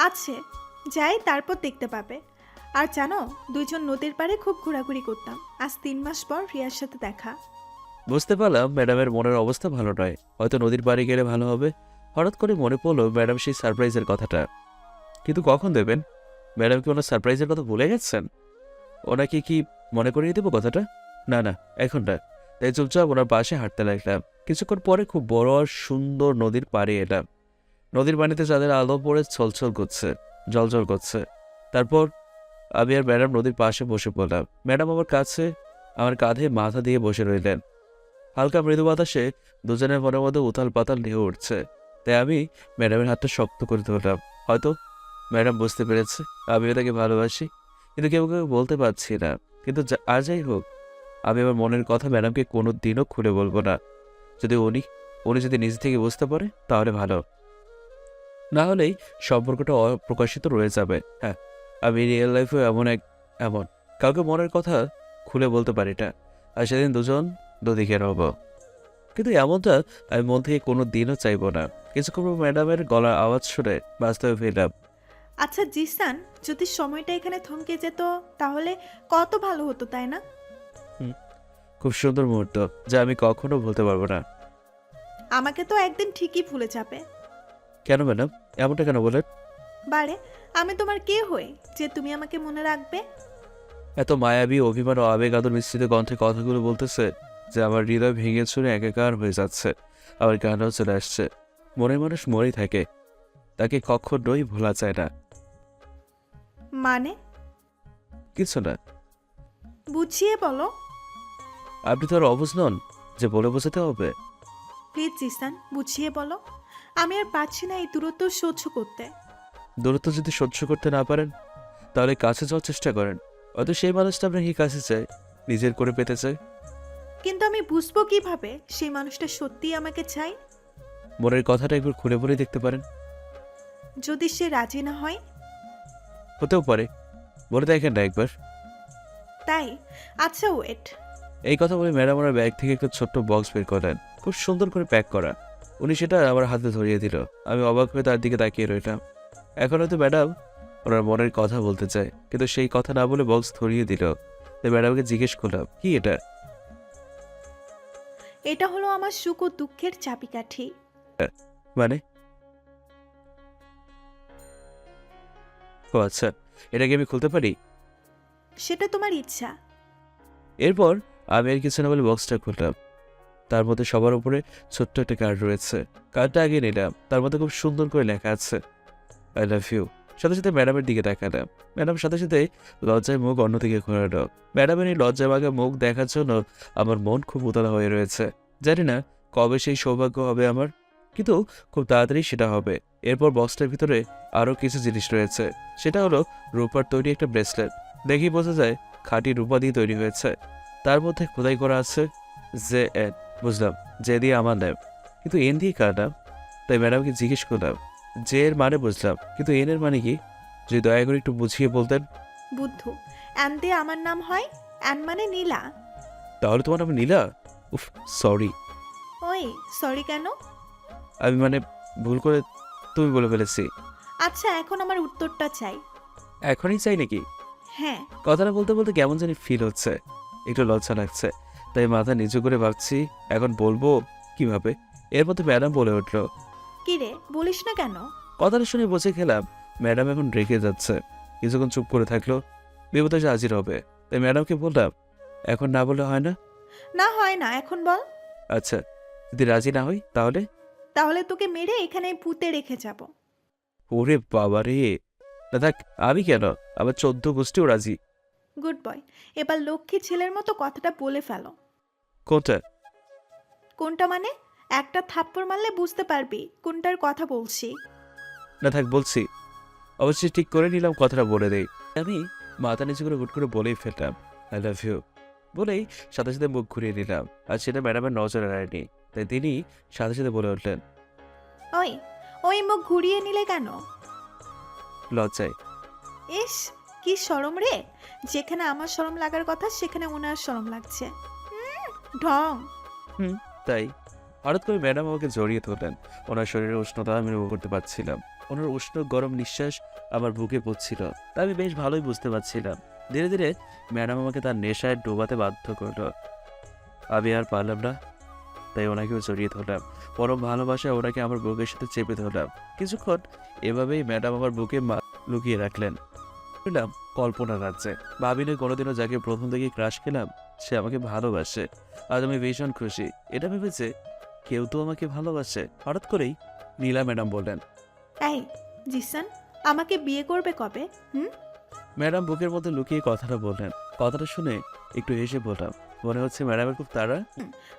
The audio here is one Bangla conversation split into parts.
আছে, যাই তারপর দেখতে পাবে। আর জানো, দুইজন নদীর পাড়ে খুব ঘোরাঘুরি করতাম। আজ 3 মাস পর রিয়ার সাথে দেখা। বুঝতে পারলাম ম্যাডামের মনের অবস্থা ভালো নয়, হয়তো নদীর পাড়ে গেলে ভালো হবে। হঠাৎ করে মনে পড়লো ম্যাডাম সেই সারপ্রাইজের কথাটা, কিন্তু কখন দেবেন? ম্যাডাম কি ওনার সারপ্রাইজের কথা ভুলে গেছেন? ওনাকে কি মনে করিয়ে দেবো কথাটা? না না, এখন না। তাই চুপচাপ ওনার পাশে হাঁটতে লাগলাম। কিছুক্ষণ পরে খুব বড় আর সুন্দর নদীর পাড়ে এলাম। নদীর পানিতে চাঁদের আলো পড়ে ছলছল করছে, জলজল করছে। তারপর আমি আর ম্যাডাম নদীর পাশে বসে পড়লাম। ম্যাডাম আমার কাছে, আমার কাঁধে মাথা দিয়ে বসে রইলেন। হালকা মৃদু বাতাসে দুজনের মনের মধ্যে উথাল পাতাল ঢেউ উঠছে। তাই আমি ম্যাডামের হাতটা শক্ত করে ধরলাম। হয়তো ম্যাডাম বুঝতে পেরেছে আমিও তাকে ভালোবাসি, কিন্তু কেউ কেউ বলতে পারছি না। কিন্তু আর যাই হোক, আমি আমার মনের কথা ম্যাডামকে কোনো দিনও খুলে বলবো না। যদি উনি উনি যদি নিজ থেকে বুঝতে পারে তাহলে ভালো, না হলেই সম্পর্কটা অপ্রকাশিত রয়ে যাবে। হ্যাঁ, আমি রিয়েল লাইফে এমন কাউকে মনের কথা খুলে বলতে পারি না। আর সেদিন দুজন দুদিকে রব, কিন্তু এমনটা আমি মন থেকে কোনো দিনও চাইবো না। কিছুক্ষণ পর ম্যাডামের গলার আওয়াজ শুনে বাস্তবে ফিরলাম। আচ্ছা জিসান, যদি সময়টা এখানে থমকে যেত তাহলে কত ভালো হতো, তাই না? হুম, খুব সুন্দর মুহূর্ত, যা আমি কখনো ভুলতে পারবো না। আমাকে তো একদিন ঠিকই ভুলে যাবে। কেন ম্যাডাম, এমনটা কেন বলেন? বারে, আমি তোমার কে হই যে তুমি আমাকে মনে রাখবে? এত মায়াবী অভিমান ও আবেগ আদর মিশ্রিত কণ্ঠে কথাগুলো বলতেছে যে আমার হৃদয় ভেঙে চুরে একাকার হয়ে যাচ্ছে। আবার গানও চলে আসছে। মনে মানুষ মরেই থাকে, তাকে কখনোই ভোলা যায় না। মানে? কিছু না। বুঝিয়ে বলো। আপনি তো আর অবুঝ নন যে বলে বোঝাতে হবে। প্লিজ জিসান, বুঝিয়ে বলো। আমি আর পারছি না এই দূরত্ব সহ্য করতে। দূরত্ব যদি সহ্য করতে না পারেন তাহলে কাছে যাওয়ার চেষ্টা করেন। হয়তো সেই মানুষটা আপনাকে কাছে চায়, নিজের করে পেতে চায়। কিন্তু আমি বুঝবো কিভাবে সেই মানুষটা সত্যিই আমাকে চাই? মনের কথাটা একবার খুলে বলে দেখতে পারেন। যদি সে রাজি না হয়? হতেও পারে, বলে দেখেন না একবার। তাই? আচ্ছা ওয়েট। এই কথা বলে ম্যাডাম আমার ব্যাগ থেকে একটা ছোট্ট বক্স বের করলেন, খুব সুন্দর করে প্যাক করা। উনি সেটা আমার হাতে ধরিয়ে দিল। আমি অবাক হয়ে তার দিকে তাকিয়ে রইলাম। এখন হয়তো ম্যাডাম ওনার মনের কথা বলতে চায়, কিন্তু সেই কথা না বলে বক্স ধরিয়ে দিল। তাই ম্যাডামকে জিজ্ঞেস করলাম, কি এটা? এটা হলো আমার সুখ ও দুঃখের চাবিকাঠি। মানে? ও আচ্ছা, এটা কি আমি খুলতে পারি? সেটা তোমার ইচ্ছা। এরপর আমি আর কিছু না বলে বক্সটা খুললাম। তার মধ্যে সবার উপরে ছোট্ট একটা কার্ড রয়েছে। কার্ডটা আগে নিলাম। তার মধ্যে খুব সুন্দর করে লেখা আছে, আই লাভ ইউ। সাথে সাথে ম্যাডামের দিকে তাকালাম। ম্যাডাম সাথে সাথে লজ্জায় মুখ অন্যদিকে ঘোরালো। ম্যাডামের এই লজ্জা মাখা মুখ দেখার জন্য আমার মন খুব উতলা হয়ে রয়েছে। জানি না কবে সেই সৌভাগ্য হবে আমার, কিন্তু খুব তাড়াতাড়ি সেটা হবে। এরপর বক্সটার ভিতরে আরও কিছু জিনিস রয়েছে। সেটা হলো রূপার তৈরি একটা ব্রেসলেট। দেখেই বোঝা যায় খাঁটি রূপা দিয়ে তৈরি হয়েছে। তার মধ্যে খোদাই করা আছে যে এন। বুঝলাম, যে দিয়ে আমার নাম, কিন্তু এন দিয়ে কার নাম? তাই ম্যাডামকে জিজ্ঞেস করলাম। জে এর মানে বুঝলাম, কিন্তু এন এর মানে কি? যদি দয়া করে একটু বুঝিয়ে বলতেন। বুদ্ধু। অ্যান দিয়ে আমার নাম হয়। অ্যান মানে নীলা। তাহলে তোমার নাম নীলা? উফ, সরি। ওই, সরি কেন? আমি মানে ভুল করে তুমি বলে ফেলেছি। আচ্ছা, এখন আমার উত্তরটা চাই। এখনই চাই নাকি? হ্যাঁ। কথাটা বলতে বলতে কেমন জানি ফিল হচ্ছে, একটু লজ্জা লাগছে। তাই মাথা নিচু করে ভাবছি এখন বলবো কিভাবে। এর মধ্যে ম্যাডাম বলে উঠলো। কি রে, বলিস না কেন? কথাটা শুনে বুঝে খেলাম ম্যাডাম এখন রেগে যাচ্ছে। কিছুক্ষণ চুপ করে থাকলো, বিপদে সে হাজির হবে। তাই ম্যাডামকে বললাম, এখন না বললে হয় না? না হয় না, এখন বল। আচ্ছা, যদি রাজি না হই তাহলে? তাহলে তোকে মেরে এখানে পুঁতে রেখে যাব। ওরে বাবা রে! না থাক, আমি কেন, আমার 14 গোষ্ঠীও রাজি। Good boy. এবার লক্ষ্মী ছেলের মতো কথাটা বলে ফেলো। কোনটা? কোনটা মানে? একটা থাপ্পড় মারলে বুঝতে পারবি কোনটার কথা বলছি। না থাক, বলছি। অবশ্যই ঠিক করে নিলাম, কথাটা বলে দেই। আমি মাথা নিচু করে হুট করে বলেই ফেললাম, আই লাভ ইউ। বলেই সাথে সাথে মুখ ঘুরিয়ে নিলাম। আর সেটা ম্যাডামের নজরে এড়ায়নি। তাই তিনি সাথে সাথে বলে উঠলেন, ওই, ওই মুখ ঘুরিয়ে নিলে কেন? লজ্জায়। ইস, কি শরম রে! যেখানে আমার শরম লাগার কথা সেখানে ওনার শরম লাগছে। ঢং। হুম, তাই। হঠাৎ করে ম্যাডাম আমাকে জড়িয়ে ধরলেন। ওনার শরীরের উষ্ণতা আমি অনুভব করতে পারছিলাম। ওনার উষ্ণ গরম নিঃশ্বাস আমার বুকে পড়ছিল, তা আমি বেশ ভালোই বুঝতে পারছিলাম। ধীরে ধীরে ম্যাডাম আমাকে তার নেশায় ডোবাতে বাধ্য করলো। আমি আর পারলাম না, তাই ওনাকেও জড়িয়ে ধরলাম। পরম ভালোবাসায় ওনাকে আমার বুকের সাথে চেপে ধরলাম। কিছুক্ষণ এভাবেই ম্যাডাম আমার বুকে লুকিয়ে রাখলেন। বললাম কল্পনা রাজ্যে। ভাবিনি কোনোদিনও যাকে প্রথম থেকে ক্রাশ খেলাম সে আমাকে ভালোবাসে। আজ আমি ভীষণ খুশি। এটা ভেবেছে কেউ তো আমাকে ভালোবাসে। হঠাৎ করেই নীলা ম্যাডাম বললেন, এই জিসান, আমাকে বিয়ে করবে কবে? ম্যাডাম বুকের মধ্যে লুকিয়ে কথাটা বললেন। কথাটা শুনে একটু হেসে বললাম, মনে হচ্ছে ম্যাডামের খুব তাড়া।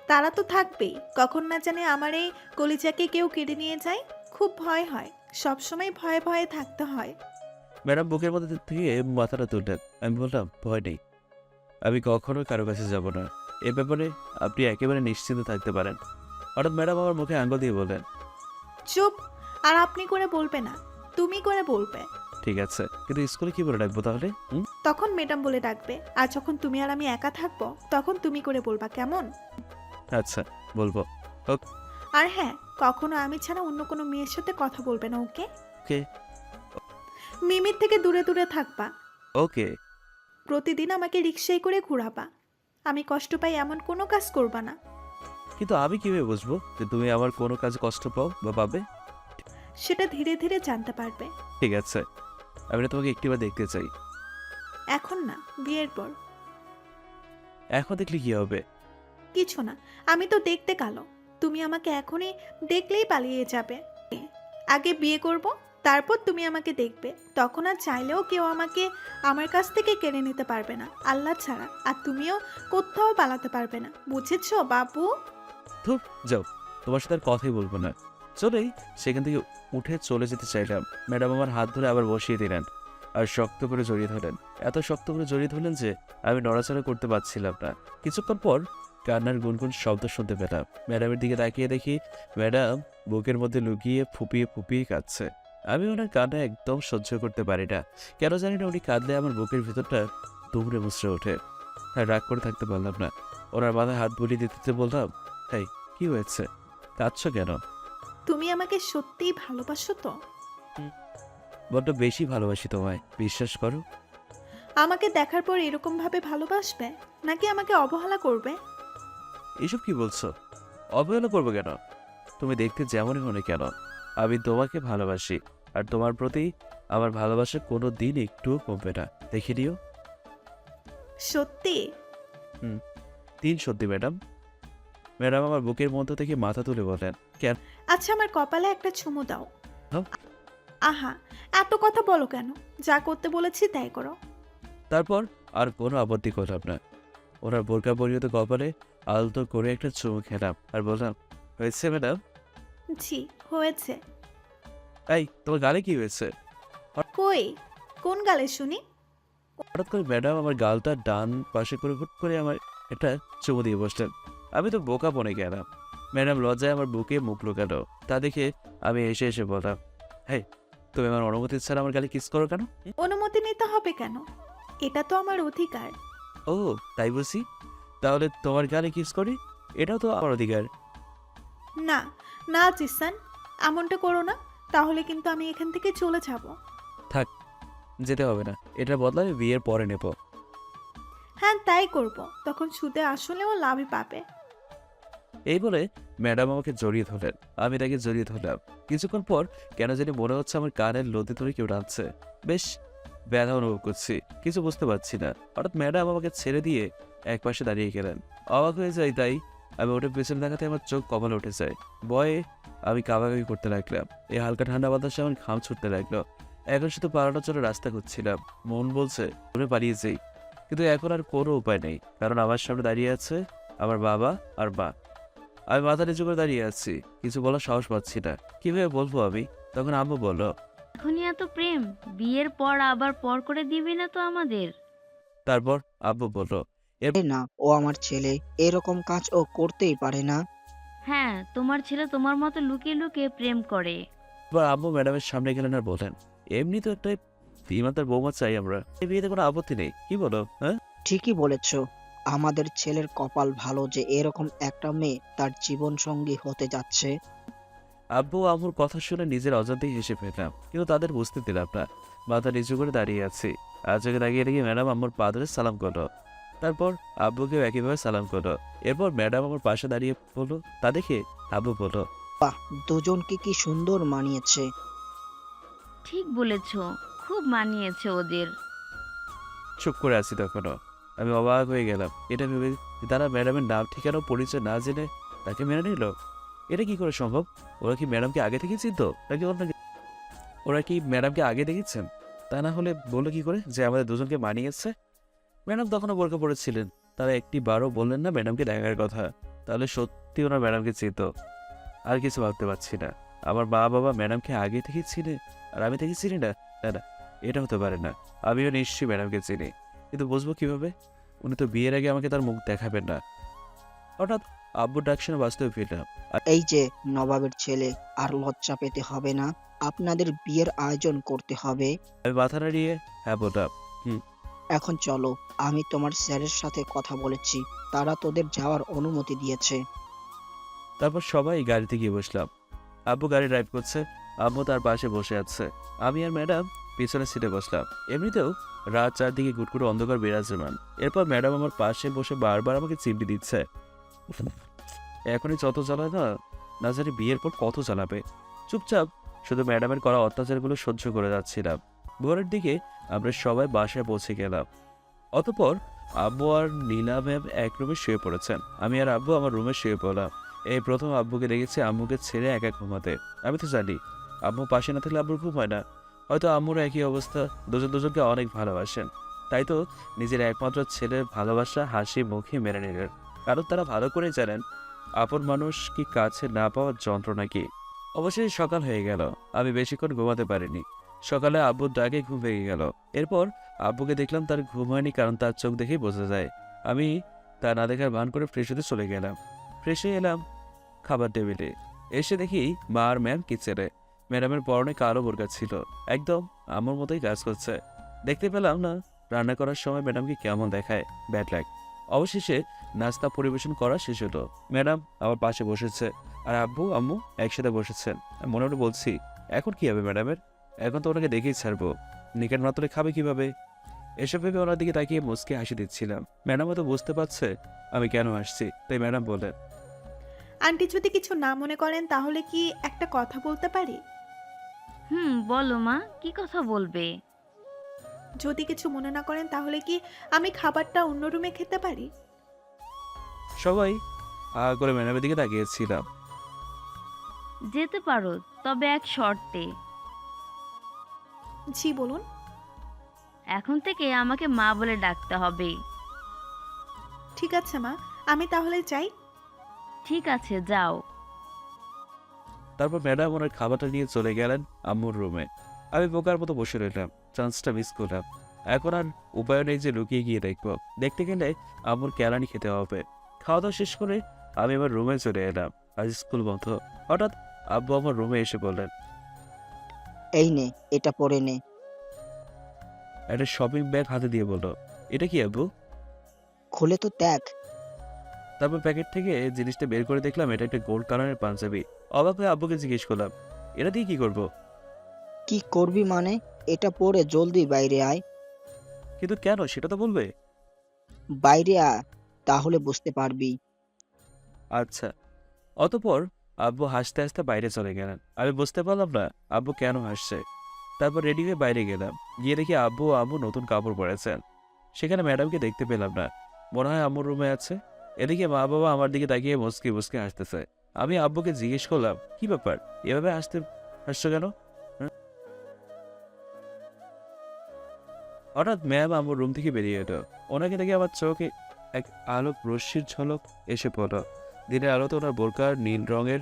তারা তো থাকবেই, কখন না জানি আমার এই কলিজাকে কেউ কেড়ে নিয়ে যায়। খুব ভয় হয়, সবসময় ভয়ে ভয়ে থাকতে হয়। ম্যাডাম বুকের মধ্যে থেকে মাথাটা তুললেন। আমি বললাম, ভয় নেই, আমি কখনো কারো কাছে যাব না। এ ব্যাপারে আপনি একেবারে নিশ্চিন্ত থাকতে পারেন। হঠাৎ ম্যাডাম আমার মুখে আঙ্গুল দিয়ে বললেন, চুপ! আর আপনি করে বলবে না, তুমি করে বলবে। ঠিক আছে, কিন্তু স্কুলে কি বলে ডাকবো তাহলে? তখন ম্যাডাম বলে ডাকবে, আর যখন তুমি আর আমি একা থাকবো তখন তুমি করে বলবা, কেমন? আচ্ছা, বলবো। আর হ্যাঁ, কখনো আমি ছাড়া অন্য কোনো মেয়ের সাথে কথা বলবে না, ওকে? ওকে। মিমির থেকে দূরে দূরে থাকবা। ওকে। প্রতিদিন আমাকে রিকশায় করে ঘোরাবা। আমি কষ্ট পাই এমন কোনো কাজ করবা না। কিন্তু আমি কিভাবে বুঝবো যে তুমি আমার কোনো কাজে কষ্ট পাও বা পাবে? সেটা ধীরে ধীরে জানতে পারবে। ঠিক আছে, আমি না তোমাকে একটিবার দেখতে চাই। এখন না, বিয়ের পর। এখন দেখলে কি হবে? কিছু না, আমি তো দেখতে কালো। তুমি আমাকে এখনই দেখলেই পালিয়ে যাবে। আগে বিয়ে করব, তারপর তুমি আমাকে দেখবে। তখন আর চাইলেও কেউ আমাকে আমার কাছ থেকে কেড়ে নিতে পারবে না, আল্লাহ ছাড়া। আর তুমিও কোথাও পালাতে পারবে না, বুঝেছো বাবু? ধুর, যাও, তোমার সাথে আর কথাই বলবো না। চলেই সেখান থেকে উঠে চলে যেতে চাইলাম। ম্যাডাম আমার হাত ধরে আবার বসিয়ে দিলেন আর শক্ত করে জড়িয়ে ধরলেন। এত শক্ত করে জড়িয়ে ধরলেন যে আমি নড়াচড়া করতে পারছিলাম না। কিছুক্ষণ পর কান্নার গুনগুন শব্দ শুনতে পেলাম। ম্যাডামের দিকে তাকিয়ে দেখি ম্যাডাম বুকের মধ্যে লুকিয়ে ফুপিয়ে ফুপিয়ে কাঁদছে। আমি ওনার কান্না একদম সহ্য করতে পারি না। কেন জানি না, উনি কাঁদলে আমার বুকের ভেতরটা দুমড়ে মুচড়ে ওঠে। আর রাগ করে থাকতে পারলাম না। ওনার মাথায় হাত বুলিয়ে দিতে বললাম, এই কি হয়েছে, কাঁদছো কেন? তুমি আমাকে সত্যিই ভালোবাসো তো? বড্ড বেশি ভালোবাসি তোমায়, বিশ্বাস করো। আমাকে দেখার পর এরকম ভাবে ভালোবাসবে, নাকি আমাকে অবহেলা করবে? এসব কি বলছো? অবহেলা করবো কেন? তুমি দেখতে যেমনই হলে কেন, আমি তোমাকে ভালোবাসি। আর তোমার প্রতি আমার ভালোবাসা কোনো দিন একটুও কমবে না, দেখে নিও। সত্যি? দিন সত্যি ম্যাডাম। ম্যাডাম আমার বুকের মধ্য থেকে মাথা তুলে বলেন, কেন? আচ্ছা, আমার কপালে একটা চুমু দাও। দাও। আহা, এত কথা বলো কেন? যা করতে বলেছি তাই করো। তারপর আর কোনো আপত্তি করলাম না। ওনার বোরকা পরিহিত কপালে আলতো করে একটা চুমু খেলাম আর বললাম, হয়েছে ম্যাডাম? জি, হয়েছে। এই তোমার গালে কি হয়েছে? কই? কোন গালে শুনি? হঠাৎ করে ম্যাডাম আমার গালটা ডান পাশে করে হুট করে আমার একটা চুমু দিয়ে বসলেন। আমি তো বোকা বনে গেলাম। ম্যাডাম লজ্জায় আমার বুকে মুখ লুকালো। তা দেখে আমি এসে এসে বললাম, হ্যাঁ, তুমি আমার অনুমতি ছাড়া আমার গালে কিস করো কেন? অনুমতি নিতে হবে কেন? এটা তো আমার অধিকার। ও, তাই বুঝি। তাহলে তোমার গালে কিস করি, এটাও তো আমার অধিকার। না না জিসান, এমনটা করো না, তাহলে কিন্তু আমি এখান থেকে চলে যাব। থাক, যেতে হবে না। এটার বদলা আমি বিয়ের পরে নেব। হ্যাঁ, তাই করব। তখন সুদে আসলেও লাভই পাবে। এই বলে ম্যাডাম আমাকে জড়িয়ে ধরলেন। আমি তাকে জড়িয়ে ধরলাম। কিছুক্ষণ পর কেন জানি মনে হচ্ছে আমার কানের লতি ধরে কেউ টানছে। বেশ ব্যথা অনুভব করছি, কিছু বুঝতে পারছি না। হঠাৎ ম্যাডাম আমাকে ছেড়ে দিয়ে এক পাশে দাঁড়িয়ে গেলেন। অবাক হয়ে যাই, তাই আমি ওটা পেছনে দেখাতে আমার চোখ কপালে উঠে যায়। ভয়ে আমি কাবাকাবি করতে লাগলাম। এই হালকা ঠান্ডা বাতাসে আমার ঘাম ছুটতে লাগলো। এখন শুধু পালানোর জন্য রাস্তা খুঁজছিলাম। মন বলছে দূরে পালিয়ে যাই, কিন্তু এখন আর কোনো উপায় নেই, কারণ আমার সামনে দাঁড়িয়ে আছে আমার বাবা আর মা। আমি মাথা নিচু করে দাঁড়িয়ে আছি, কিছু বলার সাহস পাচ্ছি না। কিভাবে বলবো আমি? তখন আম্মু বলল, এখনই এত প্রেম, বিয়ের পর আবার পর করে দিবি না তো আমাদের? তারপর আব্বু বলল, না, ও আমার ছেলে, এরকম কাজ ও করতেই পারে না। হ্যাঁ, তোমার ছেলে তোমার মতো লুকিয়ে লুকিয়ে প্রেম করে। এবার আব্বু ম্যাডামের সামনে গেলেন আর বলেন, এমনি তো একটা ধীমাতার বৌমা চাই আমরা, এই বিয়েতে কোনো আপত্তি নেই, কি বলো? হ্যাঁ, ঠিকই বলেছ, আমাদের ছেলের কপাল ভালো যে এরকম একটা মেয়ে তার জীবন সঙ্গী হতে যাচ্ছে। আব্বু আম্মুর কথা শুনে নিজের অজান্তেই হেসে ফেললাম, কিন্তু তাদের বুঝতে দিলাম না। মাথা নিচু করে দাঁড়িয়ে আছি। আর চোখে তাকিয়ে দেখি ম্যাডাম আম্মুর পা ধরে সালাম করলো। তারপর আব্বুকেও একইভাবে সালাম করলো। এরপর ম্যাডাম আমার পাশে দাঁড়িয়ে বললো, তা দেখে আব্বু বললো, বাহ, দুজনকে কি সুন্দর মানিয়েছে। ঠিক বলেছ, খুব মানিয়েছে ওদের। চুপ করে আছি তখনও। আমি অবাক হয়ে গেলাম। এটা ভেবে যে তারা ম্যাডামের নাম ঠিকানা পরিচয় না জেনে তাকে মেনে নিল। এটা কি করে সম্ভব? ওরা কি ম্যাডামকে আগে থেকে চিনতো নাকি অন্য ওরা কি ম্যাডামকে আগে দেখেছেন? তা না হলে বললো কি করে যে আমাদের দুজনকে মানিয়েছে? ম্যাডাম তখনও বোরকা পড়েছিলেন। তারা একটি বারও বললেন না ম্যাডামকে দেখার কথা। তাহলে সত্যি ওরা ম্যাডামকে চিনত। আর কিছু ভাবতে পারছি না। আমার মা বাবা ম্যাডামকে আগে থেকে চিনে আর আমি থেকে চিনি না? না না, এটা হতে পারে না। আমিও নিশ্চয়ই ম্যাডামকে চিনি, কিন্তু বুঝবো কিভাবে? উনি তো বিয়ের আগে আমাকে তার মুখ দেখাবেন না। হঠাৎ আব্বুর ডাক শুনে বাস্তবে ফিরলাম। এই যে নবাবের ছেলে, আর লজ্জা পেতে হবে না। আপনাদের বিয়ের আয়োজন করতে হবে। আমি মাথা নাড়িয়ে হ্যাঁ বললাম। এখন চলো, আমি তোমার স্যারের সাথে কথা বলেছি, তারা তোদের যাওয়ার অনুমতি দিয়েছে। তারপর সবাই গাড়িতে গিয়ে বসলাম। আব্বু গাড়ি ড্রাইভ করছে, আম্মু তার পাশে বসে আছে। আমি আর ম্যাডাম পিছনের সিটে বসলাম। এমনিতেও রাত চারদিকে গুটগুটো অন্ধকার বিরাজমান। এরপর ম্যাডাম আমার পাশে বসে বারবার আমাকে চিমটি দিচ্ছে। এখনই যত চালায় না, না জানি বিয়ের পর কত চালাবে। চুপচাপ শুধু ম্যাডামের করা অত্যাচারগুলো সহ্য করে যাচ্ছিলাম। ভোরের দিকে আমরা সবাই বাসায় পৌঁছে গেলাম। অতঃপর আব্বু আর নীলা ম্যাম এক রুমে শুয়ে পড়েছেন। আমি আর আব্বু আমার রুমে শুয়ে পড়লাম। এই প্রথম আব্বুকে দেখেছি আম্মুকে ছেড়ে একা ঘুমাতে। আমি তো জানি আম্মু পাশে না থাকলে আব্বুর ঘুম হয় না। হয়তো আম্মুরও একই অবস্থা, দুজন দুজনকে অনেক ভালোবাসেন। তাই তো নিজের একমাত্র ছেলের ভালোবাসা হাসি মুখে মেনে নিলেন। কারণ তারা ভালো করে জানেন আপন মানুষ কি কাছে না পাওয়ার যন্ত্রণা কি। অবশ্যই সকাল হয়ে গেল। আমি বেশিক্ষণ ঘুমাতে পারিনি। সকালে আব্বুর ডাকে ঘুম ভেঙে গেল। এরপর আব্বুকে দেখলাম তার ঘুম হয়নি, কারণ তার চোখ দেখেই বোঝা যায়। আমি তা না দেখার ভান করে ফ্রেশ হতে চলে গেলাম। ফ্রেশ হয়ে এলাম খাবার টেবিলে। এসে দেখি মা আর ম্যাম কিচেনে। ম্যাডামের পরনে কালো বোরকা ছিল, একদম আমার মতোই কাজ করছে। দেখতে পেলাম না রান্না করার সময় ম্যাডামকে কেমন দেখায়, ব্যাড লাগ। অবশেষে নাস্তা পরিবেশন করা শেষ হলো। ম্যাডাম আমার পাশে বসেছে আর আব্বু আম্মু একসাথে বসেছেন। আমি মনে মনে বলছি, এখন কি হবে ম্যাডামের? এখন তো ওনাকে দেখেই ছাড়বো, নিকেট মাত্রে খাবে কিভাবে? এসব ভেবে ওনার দিকে তাকিয়ে মুচকে হাসি দিচ্ছিলাম। ম্যাডামও তো বুঝতে পারছে আমি কেন আসছি, তাই ম্যাডাম বললেন, আন্টি যদি কিছু না মনে করেন তাহলে কি একটা কথা বলতে পারি? বলো মা, কি কথা বলবে? যদি কিছু মনে না করেন তাহলে কি আমি খাবারটা অন্য রুমে খেতে পারি? সবাই করে ম্যাডামের দিকে তাকিয়েছিলাম। যেতে পারো, তবে এক শর্তে। জি বলুন। এখন থেকে আমাকে মা বলে ডাকতে হবে। ঠিক আছে মা, আমি তাহলে যাই। ঠিক আছে, যাও। তারপর ম্যাডাম ওনার খাবারটা নিয়ে চলে গেলেন আম্মুর রুমে। আমি বোকার মতো বসে রইলাম। চান্সটা মিস করলাম। এখন আর উপায় নেই যে লুকিয়ে গিয়ে দেখবো। দেখতে গেলে আম্মুর কেরানি খেতে হবে। খাওয়া দাওয়া শেষ করে আমি আমার রুমে চলে এলাম। আজ স্কুল বন্ধ। হঠাৎ আব্বু আমার রুমে এসে বললেন, এই নে, এটা পরে নে। একটা শপিং ব্যাগ হাতে দিয়ে বলল, এটা কি আব্বু? খুলে তো দেখ। তারপর প্যাকেট থেকে জিনিসটা বের করে দেখলাম এটা একটা গোল্ড কালারের পাঞ্জাবি। অবাক হয়ে আব্বুকে জিজ্ঞেস করলাম, এটা দিয়ে কি করব? কি করবি মানে? এটা পরে জলদি বাইরে আয়। কিন্তু কেন সেটা তো বলবে। বাইরে আয়, তাহলে বুঝতে পারবি। আচ্ছা। অতঃপর আব্বু হাসতে হাসতে বাইরে চলে গেলেন। আমি বুঝতে পারলাম না আব্বু কেন হাসছে। তারপর রেডি হয়ে বাইরে গেলাম। গিয়ে দেখি আব্বু ও আম্মু নতুন কাপড় পরেছেন। সেখানে ম্যাডামকে দেখতে পেলাম না। মনে হয় আম্মুর রুমে আছে। এদিকে মা বাবা আমার দিকে তাকিয়ে মুচকি মুচকি হাসতেছে। আমি আব্বুকে জিজ্ঞেস করলাম, কি ব্যাপার, এভাবে হাসছো কেন? হঠাৎ ম্যাম আমার রুম থেকে বেরিয়ে এলো। ওনাকে দেখে আমার চোখে এক আলোক রশ্মির ঝলক এসে পড়ল। দিনের আলোতে ওনার বোরকার নীল রঙের